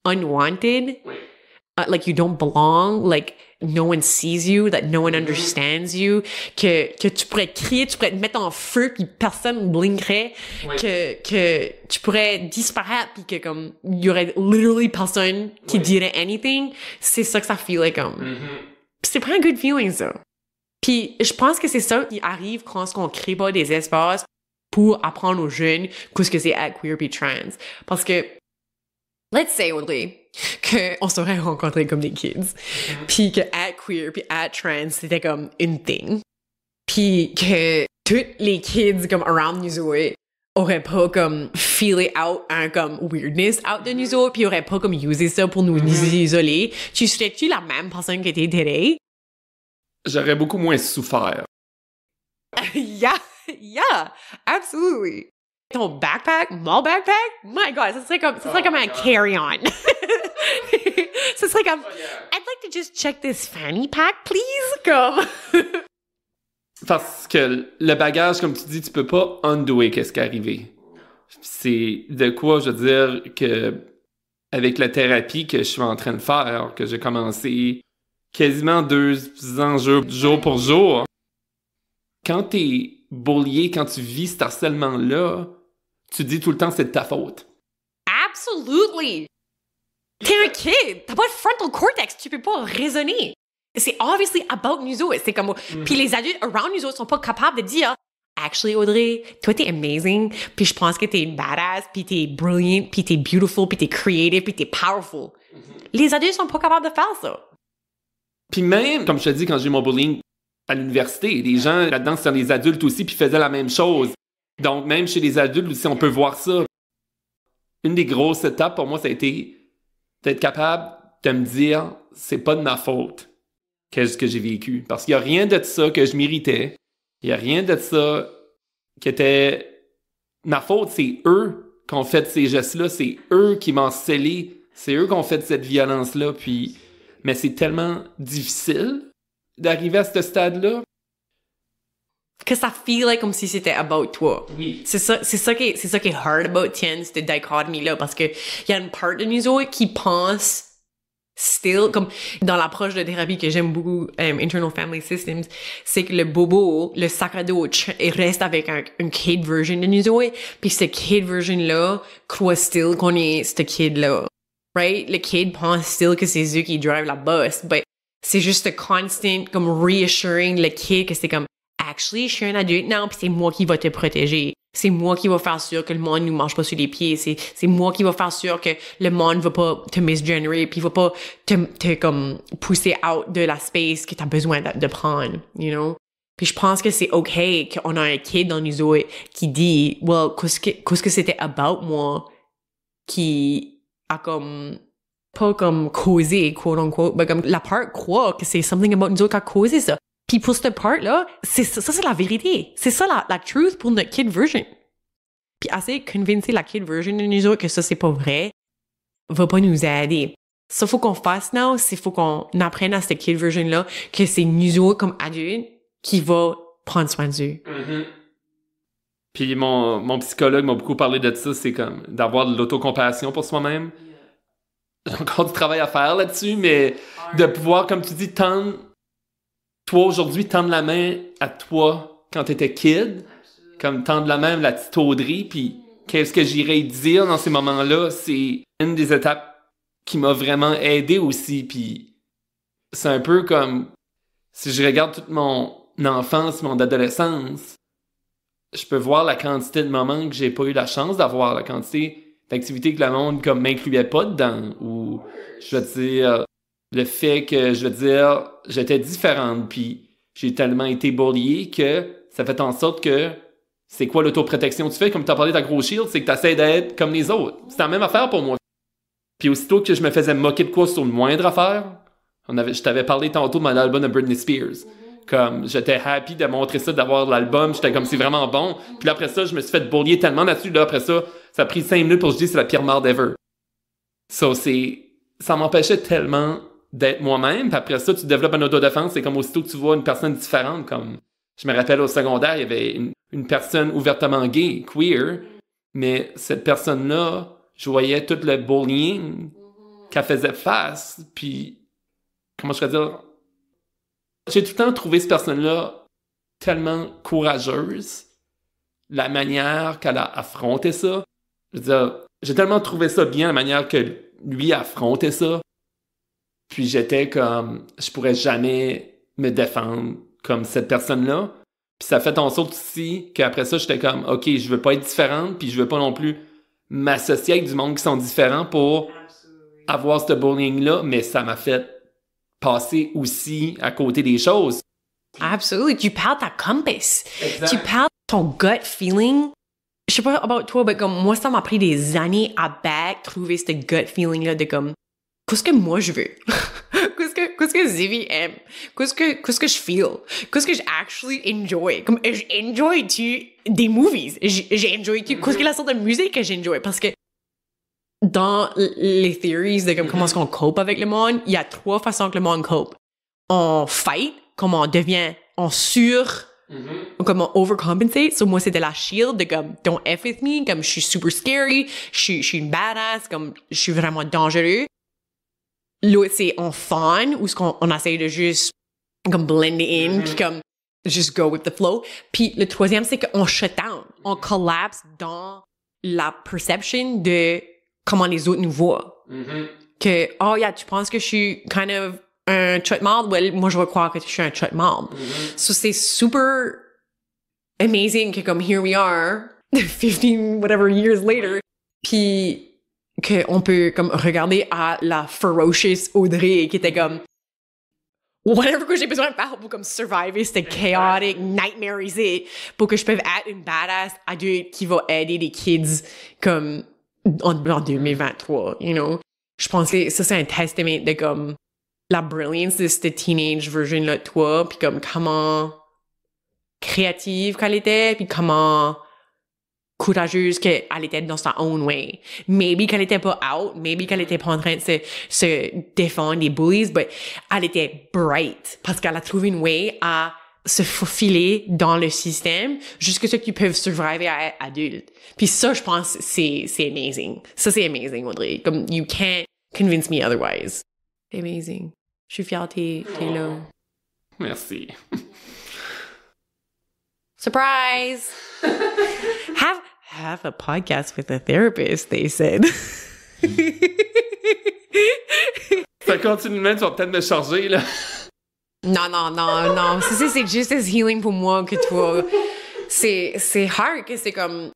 unwanted, like you don't belong, like no one sees you, that no one understands you, que tu pourrais crier, tu pourrais te mettre en feu puis personne blinkerait, que tu pourrais disparaître puis que comme il y aurait literally personne qui dirait anything. C'est ça que ça feelait comme. C'est pas un good feeling ça. Puis je pense que c'est ça qui arrive quand on crée pas des espaces pour apprendre aux jeunes qu'est-ce que c'est être queer puis trans. Parce que let's say, Audrey, qu'on serait rencontrés comme des kids, puis que être queer puis être trans, c'était comme une thing, puis que tous les kids comme around nous autres auraient pas comme feelé out un comme weirdness out de nous autres, puis auraient pas comme usé ça pour nous isoler. Tu serais-tu la même personne que t'es today? J'aurais beaucoup moins souffert. Yeah, absolutely. Ton backpack, mon backpack, my God, ça serait comme un carry-on. Ce serait comme, I'd like to just check this fanny pack, please, comme. Parce que le bagage, comme tu dis, tu peux pas undoer qu'est-ce qui est arrivé. C'est de quoi, je veux dire, que avec la thérapie que je suis en train de faire, que j'ai commencé quasiment 2 ans jour pour jour, quand t'es bullié, quand tu vis cet harcèlement-là, tu dis tout le temps c'est de ta faute. Absolutely! T'es un kid! T'as pas de frontal cortex, tu peux pas raisonner. C'est obviously about nous autres. C'est comme, puis les adultes around nous autres sont pas capables de dire, actually Audrey, toi t'es amazing, puis je pense que t'es une badass, puis t'es brilliant, puis t'es beautiful, puis t'es creative, puis t'es powerful. Les adultes sont pas capables de faire ça. Puis même, comme je te dis, quand j'ai eu mon bullying à l'université, les gens là-dedans c'était des adultes aussi, puis faisaient la même chose. Donc même chez les adultes aussi, on peut voir ça. Une des grosses étapes pour moi, ça a été d'être capable de me dire, c'est pas de ma faute qu'est-ce que j'ai vécu. Parce qu'il y a rien de ça que je méritais. Il y a rien de ça qui était ma faute. C'est eux qui ont fait ces gestes-là. C'est eux qui m'ont scellé. C'est eux qui ont fait cette violence-là. Puis, mais c'est tellement difficile d'arriver à ce stade-là. Que ça feel like comme si c'était about toi. Oui. C'est ça qui est hard about Tien, cette dichotomie-là, parce que y a une part de nous autres qui pense still, comme dans l'approche de thérapie que j'aime beaucoup, Internal Family Systems, c'est que le bobo, le sac à dos, il reste avec un kid version de nous autres, puis ce kid version-là croit still qu'on est ce kid-là. Right? Le kid pense still que c'est eux qui drive la bus, but c'est juste un constant, comme reassuring le kid que c'est comme, actually, je suis un adulte now, puis c'est moi qui va te protéger. C'est moi qui va faire sûr que le monde nous marche pas sur les pieds. C'est moi qui va faire sûr que le monde va pas te misgenerate, puis va pas te comme pousser out de la space que t'as besoin de prendre, you know? Puis je pense que c'est okay qu'on a un kid dans nous autres qui dit, well, qu'est-ce que c'était about moi qui a comme pas comme causé, quote unquote, mais comme la part croit que c'est something about nous autres qui a causé ça. Puis pour cette part-là, ça c'est la vérité. C'est ça la truth pour notre kid version. Puis assez convaincre la kid version de nous autres que ça c'est pas vrai, va pas nous aider. Ça faut qu'on fasse now, c'est faut qu'on apprenne à cette kid version-là que c'est nous autres comme adultes qui va prendre soin d'eux. Mm-hmm. Puis mon psychologue m'a beaucoup parlé de ça, c'est comme d'avoir de l'autocompassion pour soi-même. J'ai encore du travail à faire là-dessus, mais de pouvoir, comme tu dis, tendre la main à toi quand t'étais kid, comme tendre la main à la petite Audrey, puis qu'est-ce que j'irais dire dans ces moments-là, c'est une des étapes qui m'a vraiment aidé aussi, puis c'est un peu comme, si je regarde toute mon enfance, mon adolescence, je peux voir la quantité de moments que j'ai pas eu la chance d'avoir, la quantité d'activités que le monde comme m'incluait pas dedans, ou je veux dire le fait que j'étais différente, puis j'ai tellement été bullié que ça fait en sorte que c'est quoi l'autoprotection que tu fais, comme t'as parlé de ta gros shield, c'est que t'essaies d'être comme les autres. C'est la même affaire pour moi. Puis aussitôt que je me faisais moquer de quoi sur le moindre affaire, je t'avais parlé tantôt de mon album de Britney Spears. Comme, j'étais happy de montrer ça, d'avoir l'album, j'étais comme, c'est vraiment bon. Puis après ça, je me suis fait bullier tellement là-dessus, là, après ça a pris 5 minutes pour que je dise c'est la pire merde ever. Ça m'empêchait tellement d'être moi-même, puis après ça, tu développes une autodéfense, c'est comme aussitôt que tu vois une personne différente, comme, je me rappelle au secondaire, il y avait une personne ouvertement gay, queer, mais cette personne-là, je voyais tout le bullying qu'elle faisait face, puis, comment je pourrais dire, j'ai tout le temps trouvé cette personne-là tellement courageuse, la manière qu'elle a affronté ça. Je veux dire, j'ai tellement trouvé ça bien, la manière que lui a affronté ça. Puis j'étais comme, je pourrais jamais me défendre comme cette personne-là. Puis ça fait en sorte aussi qu'après ça, j'étais comme, OK, je veux pas être différente, puis je veux pas non plus m'associer avec du monde qui sont différents pour avoir ce bullying-là, mais ça m'a fait passer aussi à côté des choses. Absolument. Tu parles ta compass. Exact. Tu parles ton gut feeling. Je sais pas about toi, mais comme moi, ça m'a pris des années à trouver ce gut feeling-là de comme, qu'est-ce que moi je veux? Qu'est-ce que Zivy aime? Qu'est-ce que je feel? Qu'est-ce que j'actually enjoy? Comme, j'enjoy-tu des movies? J'enjoy-tu? Qu'est-ce que la sorte de musique que j'enjoy? Parce que dans les theories de comme comment est-ce qu'on cope avec le monde, il y a 3 façons que le monde cope. On fight, comme on devient, comme on overcompensate. So moi, c'était la shield de comme, don't F with me, comme je suis super scary, je suis une badass, comme je suis vraiment dangereux. L'autre, c'est on fawn, où on essaye de juste comme blend in, puis comme just go with the flow. Puis le troisième, c'est qu'on shut down. On collapse dans la perception de comment les autres nous voient. Que, oh yeah, tu penses que je suis kind of un chut marde? Well, moi, je vais croire que je suis un chut marde. So c'est super amazing que comme here we are, 15 whatever years later, puis qu'on peut comme regarder à la ferocious Audrey qui était comme whatever que j'ai besoin de faire pour comme survivre cette chaotic, nightmarisé, pour que je puisse être une badass adulte qui va aider les kids comme en 2023, you know. Je pense que ça, c'est un testament de comme la brilliance de cette teenage version-là de toi, puis comme comment créative qu'elle était, puis comment courageuse qu'elle était dans sa own way. Maybe qu'elle était pas out, maybe qu'elle était pas en train de se défendre des bullies, but elle était bright, parce qu'elle a trouvé une way à se faufiler dans le système jusqu'à ce qu'ils peuvent survivre à être adulte. Puis ça, je pense, c'est amazing. Ça, c'est amazing, Audrey. Comme, you can't convince me otherwise. C'est amazing. Je suis fière t'es là. Merci. Surprise! have a podcast with a therapist, they said. Ça continue de même, tu vas peut-être me charger, là. Non. C'est juste as healing pour moi que toi. C'est hard que c'est comme...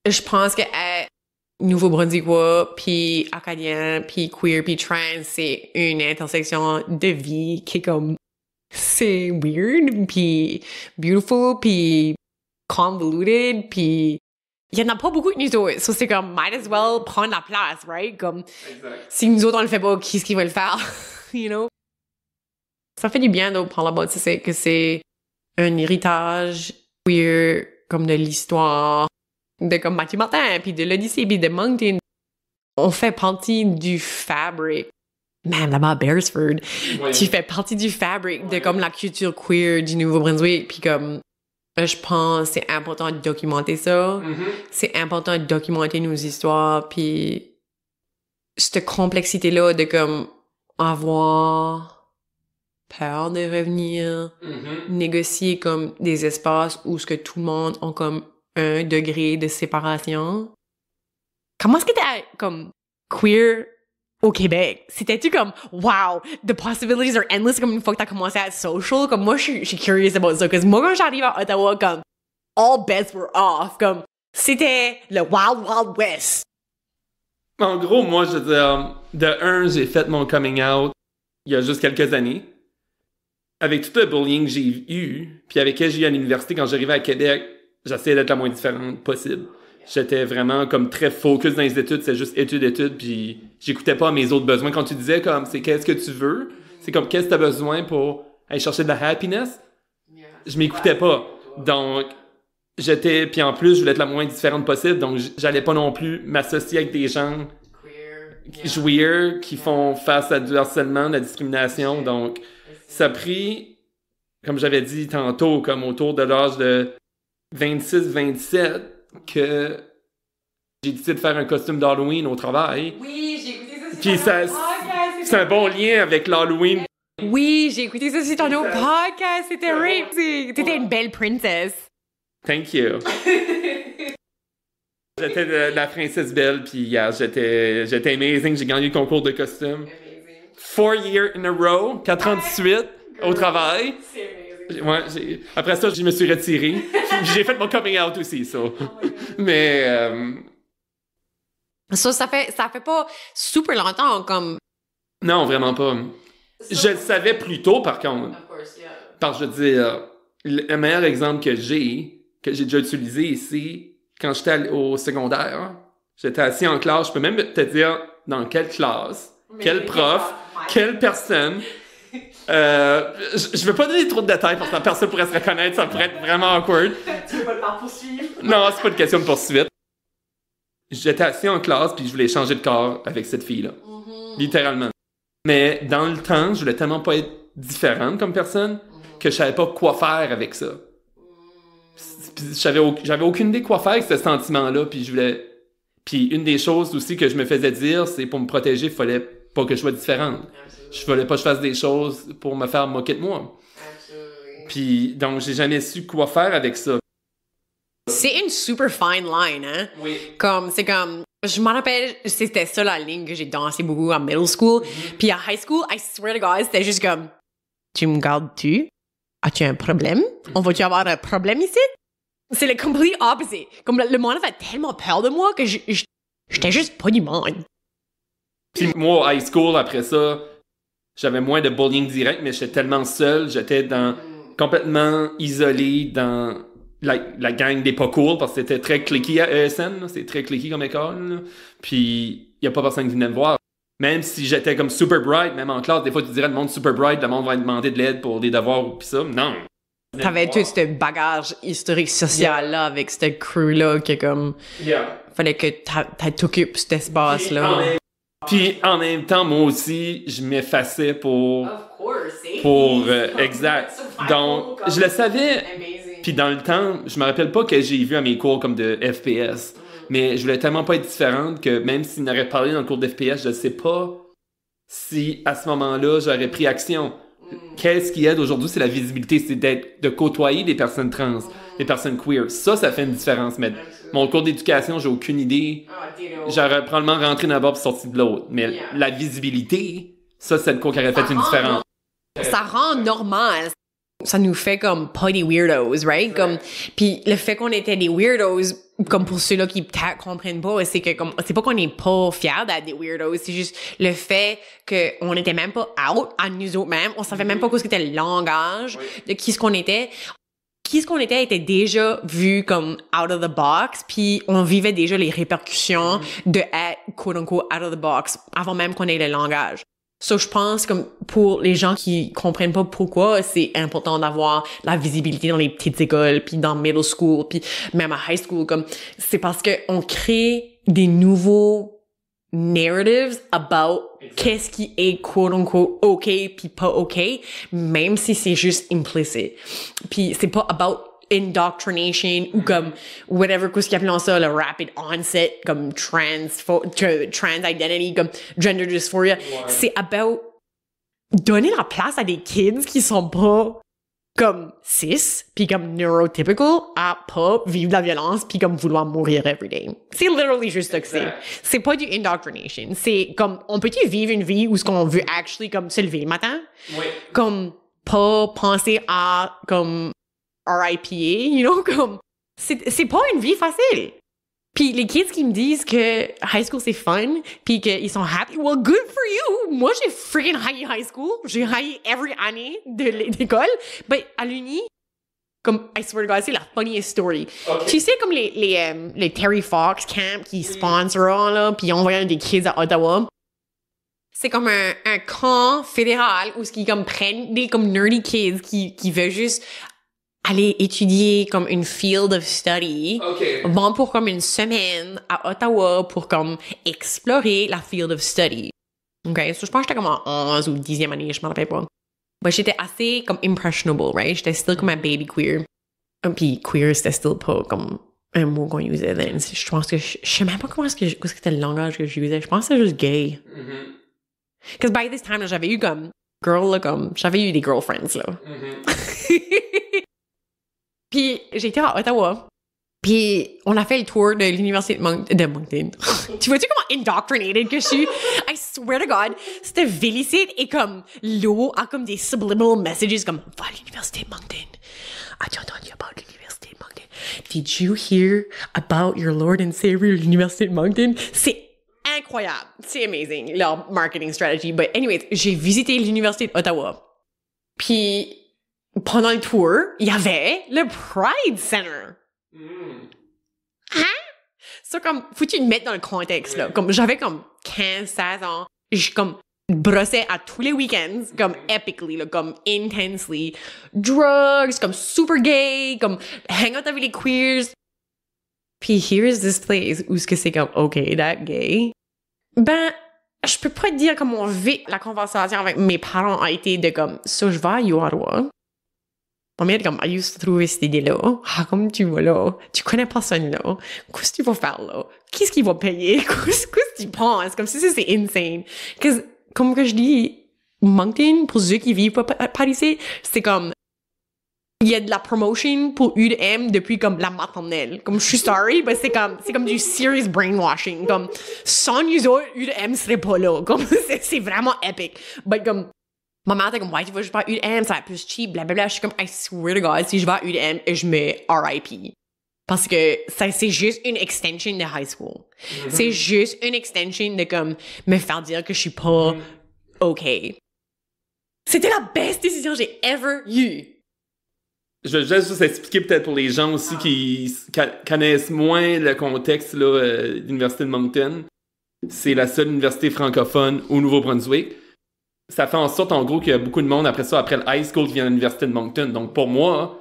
Je pense que Nouveau-Brunswickois, puis acadien, puis queer, puis trans, c'est une intersection de vie qui est comme... C'est weird, puis beautiful, puis convoluted, puis... Il y en a pas beaucoup de nous autres. So c'est comme, might as well prendre la place, right? Comme, exact. Si nous autres on le fait pas, qui est-ce qui va le faire? You know? Ça fait du bien de prendre la bas, tu sais, que c'est un héritage queer, comme de l'histoire, de comme Mathieu Martin, puis de l'Odyssée, puis de Moncton. On fait partie du fabric. Man, là-bas à Beresford, ouais. Tu fais partie du fabric de comme la culture queer du Nouveau-Brunswick, puis comme... Je pense que c'est important de documenter ça. Mm-hmm. C'est important de documenter nos histoires, puis cette complexité-là de comme avoir peur de revenir, négocier comme des espaces où ce que tout le monde a comme un degré de séparation. Comment est-ce que t'es comme queer au Québec? C'était-tu comme, wow, the possibilities are endless, comme une fois que t'as commencé à être social? Comme moi, je suis curious about ça, parce que moi, quand j'arrive à Ottawa, comme, all bets were off, comme, c'était le Wild Wild West. En gros, moi, je veux dire, j'ai fait mon coming out il y a juste quelques années. Avec tout le bullying que j'ai eu, puis avec lequel j'ai eu à l'université quand j'arrivais à Québec, j'essayais d'être la moins différente possible. J'étais vraiment comme très focus dans les études, c'est juste études, puis j'écoutais pas mes autres besoins. Quand tu disais comme, c'est qu'est-ce que tu veux, c'est comme, qu'est-ce que t'as besoin pour aller chercher de la happiness, je m'écoutais pas. Donc, puis en plus, je voulais être la moins différente possible, donc j'allais pas non plus m'associer avec des gens queer qui font face à du harcèlement, de la discrimination. Donc, ça a pris, comme j'avais dit tantôt, comme autour de l'âge de 26-27, que j'ai décidé de faire un costume d'Halloween au travail. Oui, j'ai écouté ça. Puis c'est un bon lien avec l'Halloween. Oui, j'ai écouté ça sur ton autre podcast. C'était rape. T'étais une belle princesse. Thank you. J'étais la princesse belle, puis yeah, j'étais amazing. J'ai gagné le concours de costume. 4 years in a row, 4 ans de suite au travail. Ouais, après ça, je me suis retiré. J'ai fait mon coming out aussi, ça. Mais... Ça fait pas super longtemps, comme... Non, vraiment pas. Je le savais plus tôt, par contre. Parce que je veux dire, le meilleur exemple que j'ai déjà utilisé, c'est quand j'étais au secondaire. J'étais assis en classe, je peux même te dire dans quelle classe, quel prof, quelle personne... je veux pas donner trop de détails parce que la personne pourrait se reconnaître, ça pourrait être vraiment awkward. Tu veux pas le poursuivre? Non, c'est pas une question de poursuite. J'étais assis en classe puis je voulais changer de corps avec cette fille-là. Littéralement. Mais dans le temps, je voulais tellement pas être différente comme personne que je savais pas quoi faire avec ça. Puis j'avais aucune idée quoi faire avec ce sentiment-là, puis je voulais... Puis une des choses aussi que je me faisais dire, c'est pour me protéger, il fallait pas que je sois différente. Je voulais pas que je fasse des choses pour me faire moquer de moi. Puis, donc, j'ai jamais su quoi faire avec ça. C'est une super fine line, hein? Oui. C'est comme... Je m'en rappelle, c'était ça la ligne que j'ai dansé beaucoup en middle school. Puis à high school, I swear to God, c'était juste comme... Tu me gardes-tu? As-tu un problème? On va-tu avoir un problème ici? C'est le complete opposite. Comme le monde avait tellement peur de moi que j'étais juste pas du monde. Puis moi, au high school, après ça... J'avais moins de bullying direct, mais j'étais tellement seul, j'étais complètement isolé dans la gang des pas cool, parce que c'était très cliqué à ESN, c'est très cliqué comme école, là. Puis il y a pas personne qui venait me voir. Même si j'étais comme super bright, même en classe, des fois tu dirais le monde super bright, le monde va demander de l'aide pour des devoirs ou pis ça, non. T'avais tout ce bagage historique social-là, avec cette crew-là, que comme... Fallait que t'occupes cet espace-là. Puis en même temps, moi aussi, je m'effaçais pour exact. Donc, je le savais. Puis dans le temps, je me rappelle pas que j'ai vu à mes cours comme de FPS. Mais je voulais tellement pas être différente que même s'il n'aurait parlé dans le cours de FPS, je sais pas si à ce moment-là, j'aurais pris action. Qu'est-ce qui aide aujourd'hui? C'est la visibilité, c'est de côtoyer des personnes trans, des personnes queer. Ça fait une différence. Mais mon cours d'éducation, j'ai aucune idée. J'aurais probablement rentré d'un bord et sorti de l'autre. Mais la visibilité, ça, c'est le cours qui aurait fait une différence. Ça rend normal. Ça nous fait comme pas des weirdos, right? Comme, puis le fait qu'on était des weirdos, comme pour ceux-là qui peut-être comprennent pas, c'est que comme, c'est pas qu'on est pas fiers d'être des weirdos, c'est juste le fait qu'on était même pas out à nous autres mêmes, on savait même pas quoi c'était le langage de qui ce qu'on était. Qui ce qu'on était déjà vu comme out of the box, puis on vivait déjà les répercussions de être quote-unquote out of the box avant même qu'on ait le langage. So, je pense comme pour les gens qui comprennent pas pourquoi c'est important d'avoir la visibilité dans les petites écoles, puis dans middle school, puis même à high school, comme c'est parce que on crée des nouveaux narratives about qu'est-ce qui est quote unquote OK puis pas OK, même si c'est juste implicit. Puis c'est pas about indoctrination ou comme whatever qu'est-ce qu'ils appellent ça, le rapid onset, comme trans identity, comme gender dysphoria. C'est about donner la place à des kids qui sont pas comme cis puis comme neurotypical à pas vivre de la violence puis comme vouloir mourir every day. C'est literally juste ça que c'est. C'est pas du indoctrination. C'est comme on peut-tu vivre une vie où ce qu'on veut actually comme se lever le matin? Oui. Comme pas penser à comme RIPA, you know, comme, c'est pas une vie facile. Puis les kids qui me disent que high school c'est fun, puis qu'ils sont happy, well, good for you! Moi, j'ai freaking haï high school. J'ai haï every année de l'école. Mais à l'uni, comme, I swear to God, c'est la funniest story. Okay. Tu sais, comme les Terry Fox camp qui sponsorent, là, puis ils envoient des kids à Ottawa. C'est comme un camp fédéral où ils comme prennent des comme nerdy kids qui veulent juste aller étudier comme une field of study. Bon pour comme une semaine à Ottawa pour comme explorer la field of study. OK? So, je pense que j'étais comme en 11 ou 10e année, je m'en rappelle pas. Mais j'étais assez comme impressionable, right? J'étais still comme un baby queer. Puis queer, c'était still pas comme un mot qu'on usait then. Je pense que je sais même pas qu'est-ce que c'était le langage que j'usais. Je pense que c'était juste gay. Because by this time, là, j'avais eu comme girl, là, comme j'avais eu des girlfriends, là. Puis j'étais à Ottawa. Puis on a fait le tour de l'université de Moncton. Tu vois-tu comment indoctrinated que je suis? I swear to God, c'était Vélicite et comme l'eau a comme des subliminal messages comme va à l'université de Moncton. As-tu entendu about l'université de Moncton? Did you hear about your Lord and Savior l'université de Moncton? C'est incroyable. C'est amazing, leur marketing strategy. But anyways, j'ai visité l'université d'Ottawa. Puis pendant le tour, il y avait le Pride Center. Hein? Ça, comme, faut-tu te mettre dans le contexte, là. Comme, j'avais comme 15-16 ans. Je, comme, brossais à tous les week-ends, comme, epically, là, comme, intensely. Drugs, comme, super gay, comme, hang out avec les queers. Puis, here's this place où c'est comme, OK, that gay. Ben, je peux pas te dire comment vite la conversation avec mes parents a été de comme, ça, je vais à Ottawa. Ma mère, comme, I used to trouver cette idée-là. Ah, comme tu vas là? Tu connais personne là? Qu'est-ce que tu vas faire là? Qu'est-ce qu'il va payer? Qu'est-ce que tu penses? Comme si c'est insane. Comme que je dis, Moncton, pour ceux qui vivent pas par ici, c'est comme, il y a de la promotion pour UDM depuis comme la maternelle. Comme, je suis sorry, mais c'est comme du serious brainwashing. Comme, sans nous autres, UDM serait pas là. Comme, c'est vraiment épique. Mais comme, ma mère était comme, ouais, tu vas juste pas à UDM, ça va être plus cheap, blablabla. Je suis comme, I swear to God, si je vais à UDM, je mets RIP. Parce que ça, c'est juste une extension de high school. C'est juste une extension de comme, me faire dire que je suis pas OK. C'était la best décision que j'ai ever eue. Je vais juste expliquer peut-être pour les gens aussi qui connaissent moins le contexte là, de l'Université de Moncton. C'est la seule université francophone au Nouveau-Brunswick. Ça fait en sorte, en gros, qu'il y a beaucoup de monde après ça, après le high school, qui vient à l'Université de Moncton. Donc, pour moi,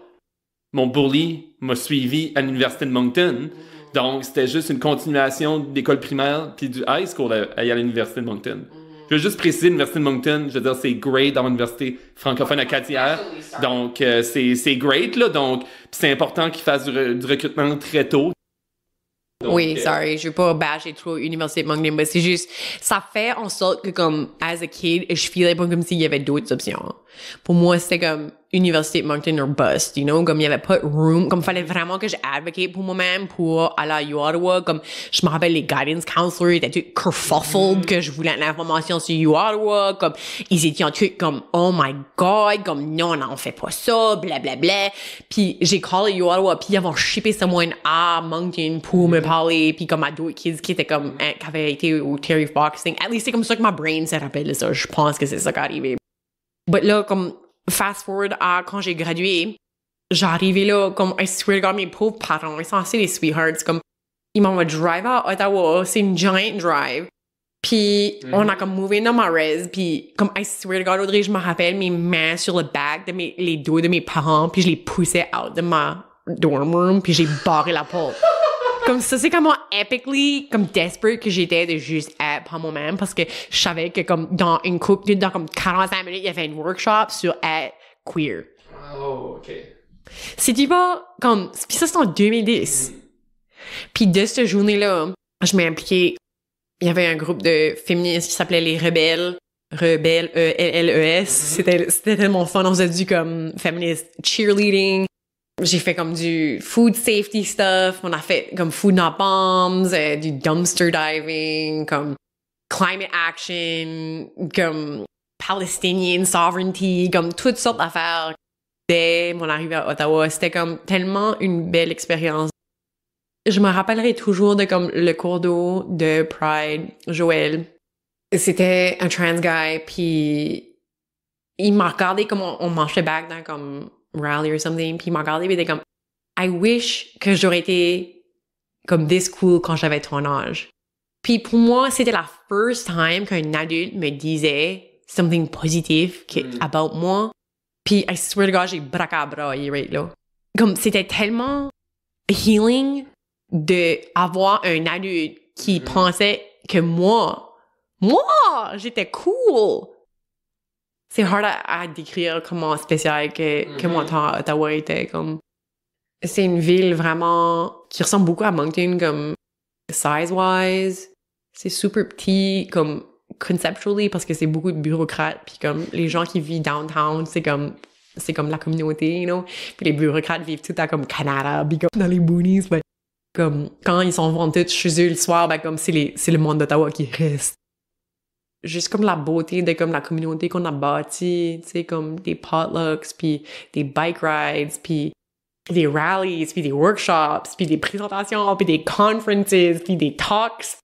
mon bully m'a suivi à l'Université de Moncton. Donc, c'était juste une continuation de l'école primaire puis du high school à l'Université de Moncton. Je veux juste préciser, l'Université de Moncton, je veux dire, c'est great d'avoir une université francophone à Catière. Donc, c'est great, là. Donc, c'est important qu'ils fassent du recrutement très tôt. Donc, oui, sorry, je veux pas bâcher trop l'Université de Moncton, mais c'est juste, ça fait en sorte que comme, as a kid, je filais pas comme s'il y avait d'autres options. Pour moi, c'était comme Université de Moncton or bust, you know, comme il y avait pas de room, comme fallait vraiment que j'advocate pour moi-même pour aller à Ottawa, comme je me rappelle les guidance counselors étaient tous kerfuffled que je voulais de l'information sur Ottawa, comme ils étaient en truc comme oh my god, comme non, on fait pas ça, blablabla. Puis j'ai callé Ottawa, puis ils avaient shippé someone à Moncton pour me parler, puis comme à d'autres kids qui étaient comme qui avaient été au Terry Fox thing. At least c'est comme ça que ma brain se rappelle ça. Je pense que c'est ça qui est arrivé. But là, comme fast forward à quand j'ai gradué, j'arrivais là, comme, I swear to God, mes pauvres parents, ils sont assez des sweethearts, comme, ils m'ont drive à Ottawa, c'est une giant drive, puis on a comme mové dans ma res, puis comme, I swear to God, Audrey, je me rappelle mes mains sur le back de les dos de mes parents, puis je les poussais out de ma dorm room, puis j'ai barré la porte. Comme ça, c'est comment epically, comme desperate que j'étais de juste être par moi-même parce que je savais que comme dans une couple, dans comme 45 minutes, il y avait un workshop sur être queer. Oh, OK. C'était pas comme, puis ça c'est en 2010. Puis de cette journée-là, je m'ai impliquée, il y avait un groupe de féministes qui s'appelait les Rebelles. Rebelles, E-L-L-E-S. C'était tellement fun. On faisait du comme feminist cheerleading. J'ai fait comme du food safety stuff, on a fait comme food not bombs, du dumpster diving, comme climate action, comme Palestinian sovereignty, comme toutes sortes d'affaires. Dès mon arrivée à Ottawa, c'était comme tellement une belle expérience. Je me rappellerai toujours de comme le cours d'eau de Pride, Joël. C'était un trans guy, puis il m'a regardé comme on marchait back dans comme rally or something, puis il m'a regardé, puis il était comme I wish que j'aurais été comme this cool quand j'avais ton âge. Puis pour moi, c'était la first time qu'un adulte me disait something positif about moi. Puis I swear to God, j'ai braqué à bras, right là. Comme c'était tellement healing de avoir un adulte qui pensait que moi, j'étais cool. C'est hard à décrire comment spécial que mon temps à Ottawa était. Comme, c'est une ville vraiment qui ressemble beaucoup à Moncton, comme size-wise. C'est super petit, comme conceptually, parce que c'est beaucoup de bureaucrates. Puis comme les gens qui vivent downtown, c'est comme la communauté, you know. Puis les bureaucrates vivent tout à comme Canada, puis comme dans les boonies. Ben, comme quand ils s'en vont tous chez eux le soir, ben comme c'est le monde d'Ottawa qui reste. Juste comme la beauté de comme la communauté qu'on a bâtie, tu sais, comme des potlucks, puis des bike rides, puis des rallies, puis des workshops, puis des présentations, puis des conferences, puis des talks.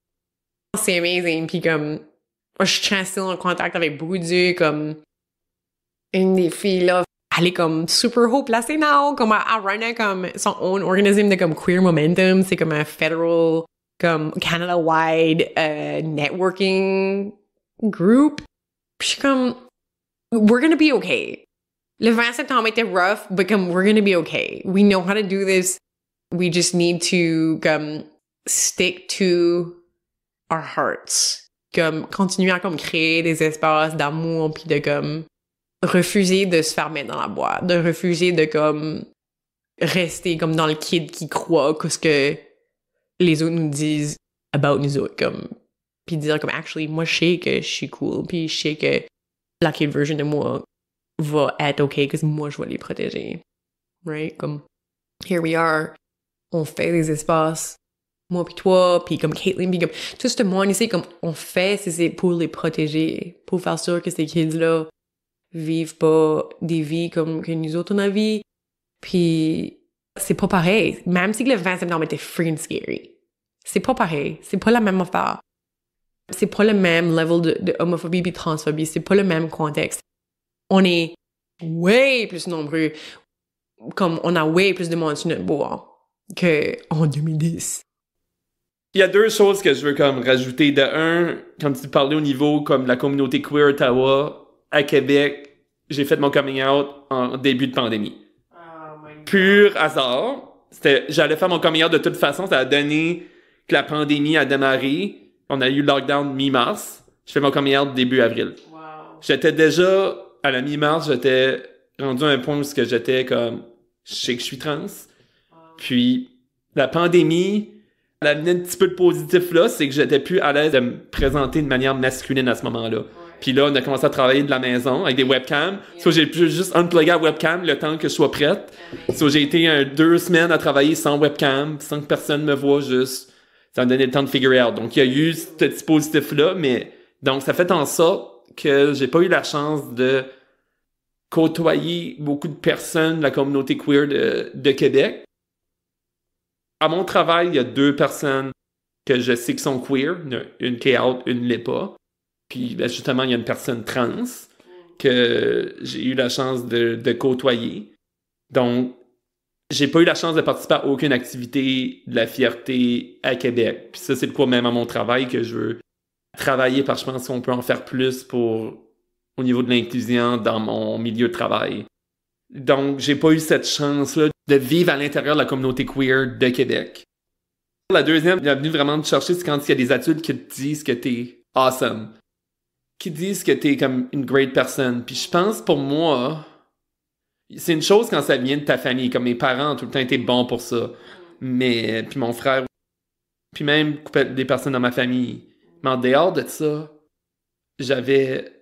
C'est amazing, puis comme moi, je suis still en contact avec beaucoup d'eux, comme une des filles là, elle est comme super haut placée now, comme elle runait comme son own organisme de comme Queer Momentum, c'est comme un federal, comme Canada-wide networking group. Puis je suis comme, we're gonna be okay. Le 20 septembre était rough, but comme, we're gonna be okay. We know how to do this. We just need to, comme, stick to our hearts. Comme, continuer à, comme, créer des espaces d'amour, puis de, comme, refuser de se faire mettre dans la boîte. De refuser de, comme, rester, comme, dans le kid qui croit que ce que les autres nous disent about nous autres, comme, puis dire comme actually moi je sais que je suis cool puis je sais que la kid version de moi va être okay parce que moi je vais les protéger, right? Comme here we are, on fait des espaces, moi puis toi puis comme Caitlin puis comme tout ce monde ici, comme on fait c'est pour les protéger, pour faire sûr que ces kids là vivent pas des vies comme que nous autres on a vie. Puis c'est pas pareil, même si le 20 septembre était freaking scary, c'est pas pareil, c'est pas la même affaire. C'est pas le même level de homophobie et transphobie. C'est pas le même contexte. On est way plus nombreux. Comme on a way plus de monde sur notre bois qu'en 2010. Il y a deux choses que je veux comme rajouter. De un, quand tu parlais au niveau comme la communauté queer Ottawa, à Québec, j'ai fait mon coming out en début de pandémie. Oh my God. Pur hasard. J'allais faire mon coming out de toute façon. Ça a donné que la pandémie a démarré. On a eu le lockdown mi-mars. Je fais mon coming out début avril. Wow. J'étais déjà, à la mi-mars, j'étais rendu à un point où j'étais comme, je sais que je suis trans. Wow. Puis, la pandémie L'amener un petit peu de positif là, c'est que j'étais plus à l'aise de me présenter de manière masculine à ce moment-là. Puis là, on a commencé à travailler de la maison avec des webcams. So, j'ai pu juste unplugger la webcam le temps que je sois prête. So, j'ai été 2 semaines à travailler sans webcam, sans que personne me voie, juste. Ça m'a donné le temps de figure out. Donc, il y a eu ce dispositif-là, mais donc, ça fait en sorte que j'ai pas eu la chance de côtoyer beaucoup de personnes de la communauté queer de Québec. À mon travail, il y a 2 personnes que je sais qui sont queer. Une qui est out, une l'est pas. Puis, ben, justement, il y a une personne trans que j'ai eu la chance de côtoyer. Donc, j'ai pas eu la chance de participer à aucune activité de la fierté à Québec. Puis ça, c'est le quoi même à mon travail que je veux travailler parce que je pense qu'on peut en faire plus au niveau de l'inclusion dans mon milieu de travail. Donc, j'ai pas eu cette chance-là de vivre à l'intérieur de la communauté queer de Québec. La deuxième bienvenue vraiment de chercher, c'est quand il y a des adultes qui te disent que t'es awesome. Qui disent que t'es comme une great personne. Puis je pense pour moi, c'est une chose quand ça vient de ta famille. Comme mes parents ont tout le temps été bons pour ça. Mais, puis mon frère, puis même des personnes dans ma famille. Mais en dehors de ça, j'avais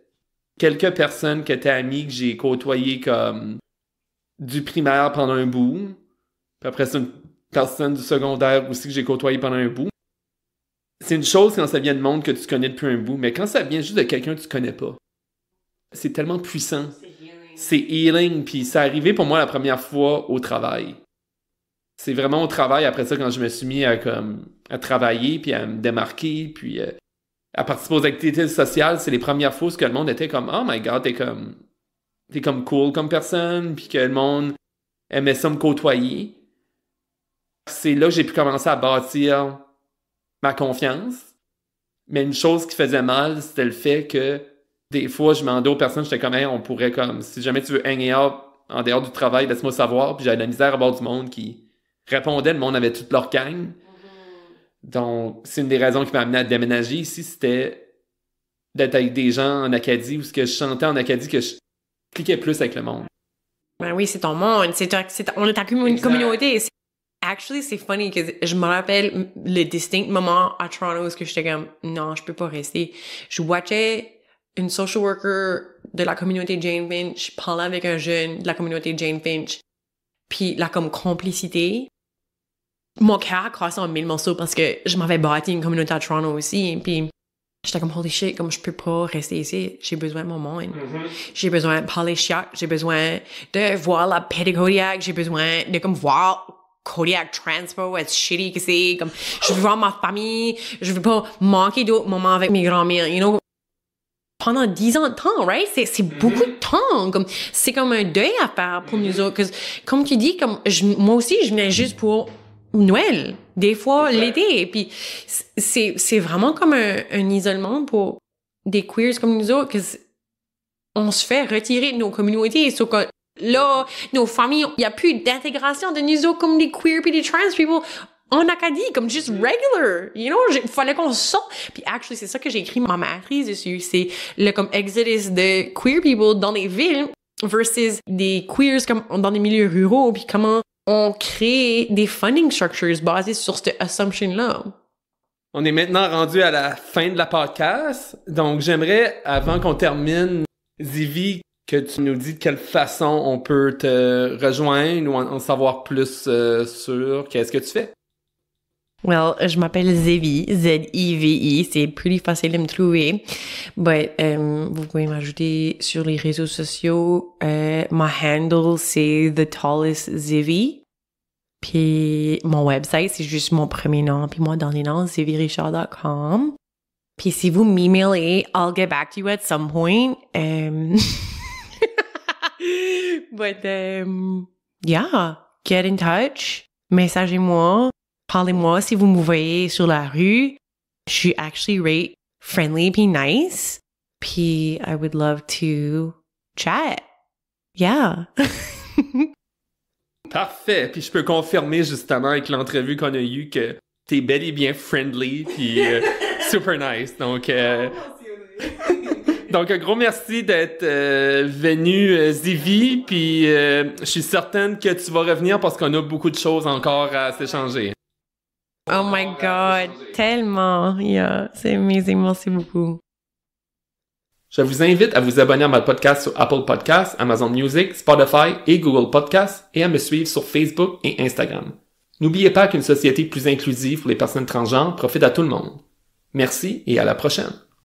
quelques personnes qui étaient amies que j'ai côtoyées comme du primaire pendant un bout. Puis après ça, une personne du secondaire aussi que j'ai côtoyé pendant un bout. C'est une chose quand ça vient de monde que tu connais depuis un bout, mais quand ça vient juste de quelqu'un que tu connais pas, c'est tellement puissant. C'est healing, puis c'est arrivé pour moi la première fois au travail. C'est vraiment au travail, après ça, quand je me suis mis à travailler, puis à me démarquer, puis à participer aux activités sociales, c'est les premières fois où que le monde était comme « Oh my God, t'es comme cool comme personne », puis que le monde aimait ça me côtoyer. C'est là que j'ai pu commencer à bâtir ma confiance. Mais une chose qui faisait mal, c'était le fait que des fois, je demandais aux personnes, j'étais comme, hey, on pourrait comme, si jamais tu veux hang out en dehors du travail, laisse-moi savoir. Puis j'avais de la misère à bord du monde qui répondait, le monde avait toute leur gang. Donc, c'est une des raisons qui m'a amené à déménager ici, c'était d'être avec des gens en Acadie, où ce que je chantais en Acadie, que je cliquais plus avec le monde. Ben oui, c'est ton monde, on est ta communauté. Actually, c'est funny que je me rappelle le distinct moment à Toronto où j'étais comme non, je peux pas rester. Je watchais une social worker de la communauté Jane Finch parler avec un jeune de la communauté Jane Finch. Puis là, comme complicité, mon cœur a cassé en 1000 morceaux parce que je m'avais bâti une communauté à Toronto aussi. Puis j'étais comme holy shit, comme je peux pas rester ici. J'ai besoin de mon monde. J'ai besoin de parler chiac. J'ai besoin de voir la pédagogique. J'ai besoin de comme voir Kodiak Transpo, it's shitty que c'est, comme, je veux voir ma famille, je veux pas manquer d'autres moments avec mes grands-mères, you know. Pendant 10 ans de temps, right? C'est beaucoup de temps, comme, c'est comme un deuil à faire pour nous autres, comme tu dis, comme, moi aussi, je venais juste pour Noël, des fois, l'été, et puis, c'est vraiment comme un isolement pour des queers comme nous autres, que on se fait retirer de nos communautés, sauf que là, nos familles, il y a plus d'intégration de nous autres comme des queer puis des trans people en Acadie, comme just regular, you know, fallait qu'on sorte. Puis actually, c'est ça que j'ai écrit ma maîtrise dessus, c'est le comme exodus de queer people dans les villes versus des queers comme dans des milieux ruraux, puis comment on crée des funding structures basées sur cette assumption-là. On est maintenant rendu à la fin de la podcast, donc j'aimerais, avant qu'on termine, Zivie, que tu nous dis de quelle façon on peut te rejoindre ou en savoir plus sur qu'est-ce que tu fais. Well, je m'appelle Zivie, Z-I-V-I, c'est pretty facile de me trouver. But, vous pouvez m'ajouter sur les réseaux sociaux. My handle, c'est The Tallest Zivie. Puis, mon website, c'est juste mon premier nom, puis mon dernier nom, zivierichard.com. Puis, si vous m'emailez, I'll get back to you at some point. But, yeah, get in touch, messagez-moi, parlez-moi si vous me voyez sur la rue. Je suis actually rate friendly puis nice. Puis, I would love to chat. Yeah. Parfait. Puis je peux confirmer justement avec l'entrevue qu'on a eue que t'es bel et bien friendly puis super nice. Donc, donc, un gros merci d'être venu, Zivie, puis je suis certaine que tu vas revenir parce qu'on a beaucoup de choses encore à s'échanger. Oh my God, tellement. Yeah, c'est amazing. Merci beaucoup. Je vous invite à vous abonner à mon podcast sur Apple Podcasts, Amazon Music, Spotify et Google Podcasts et à me suivre sur Facebook et Instagram. N'oubliez pas qu'une société plus inclusive pour les personnes transgenres profite à tout le monde. Merci et à la prochaine.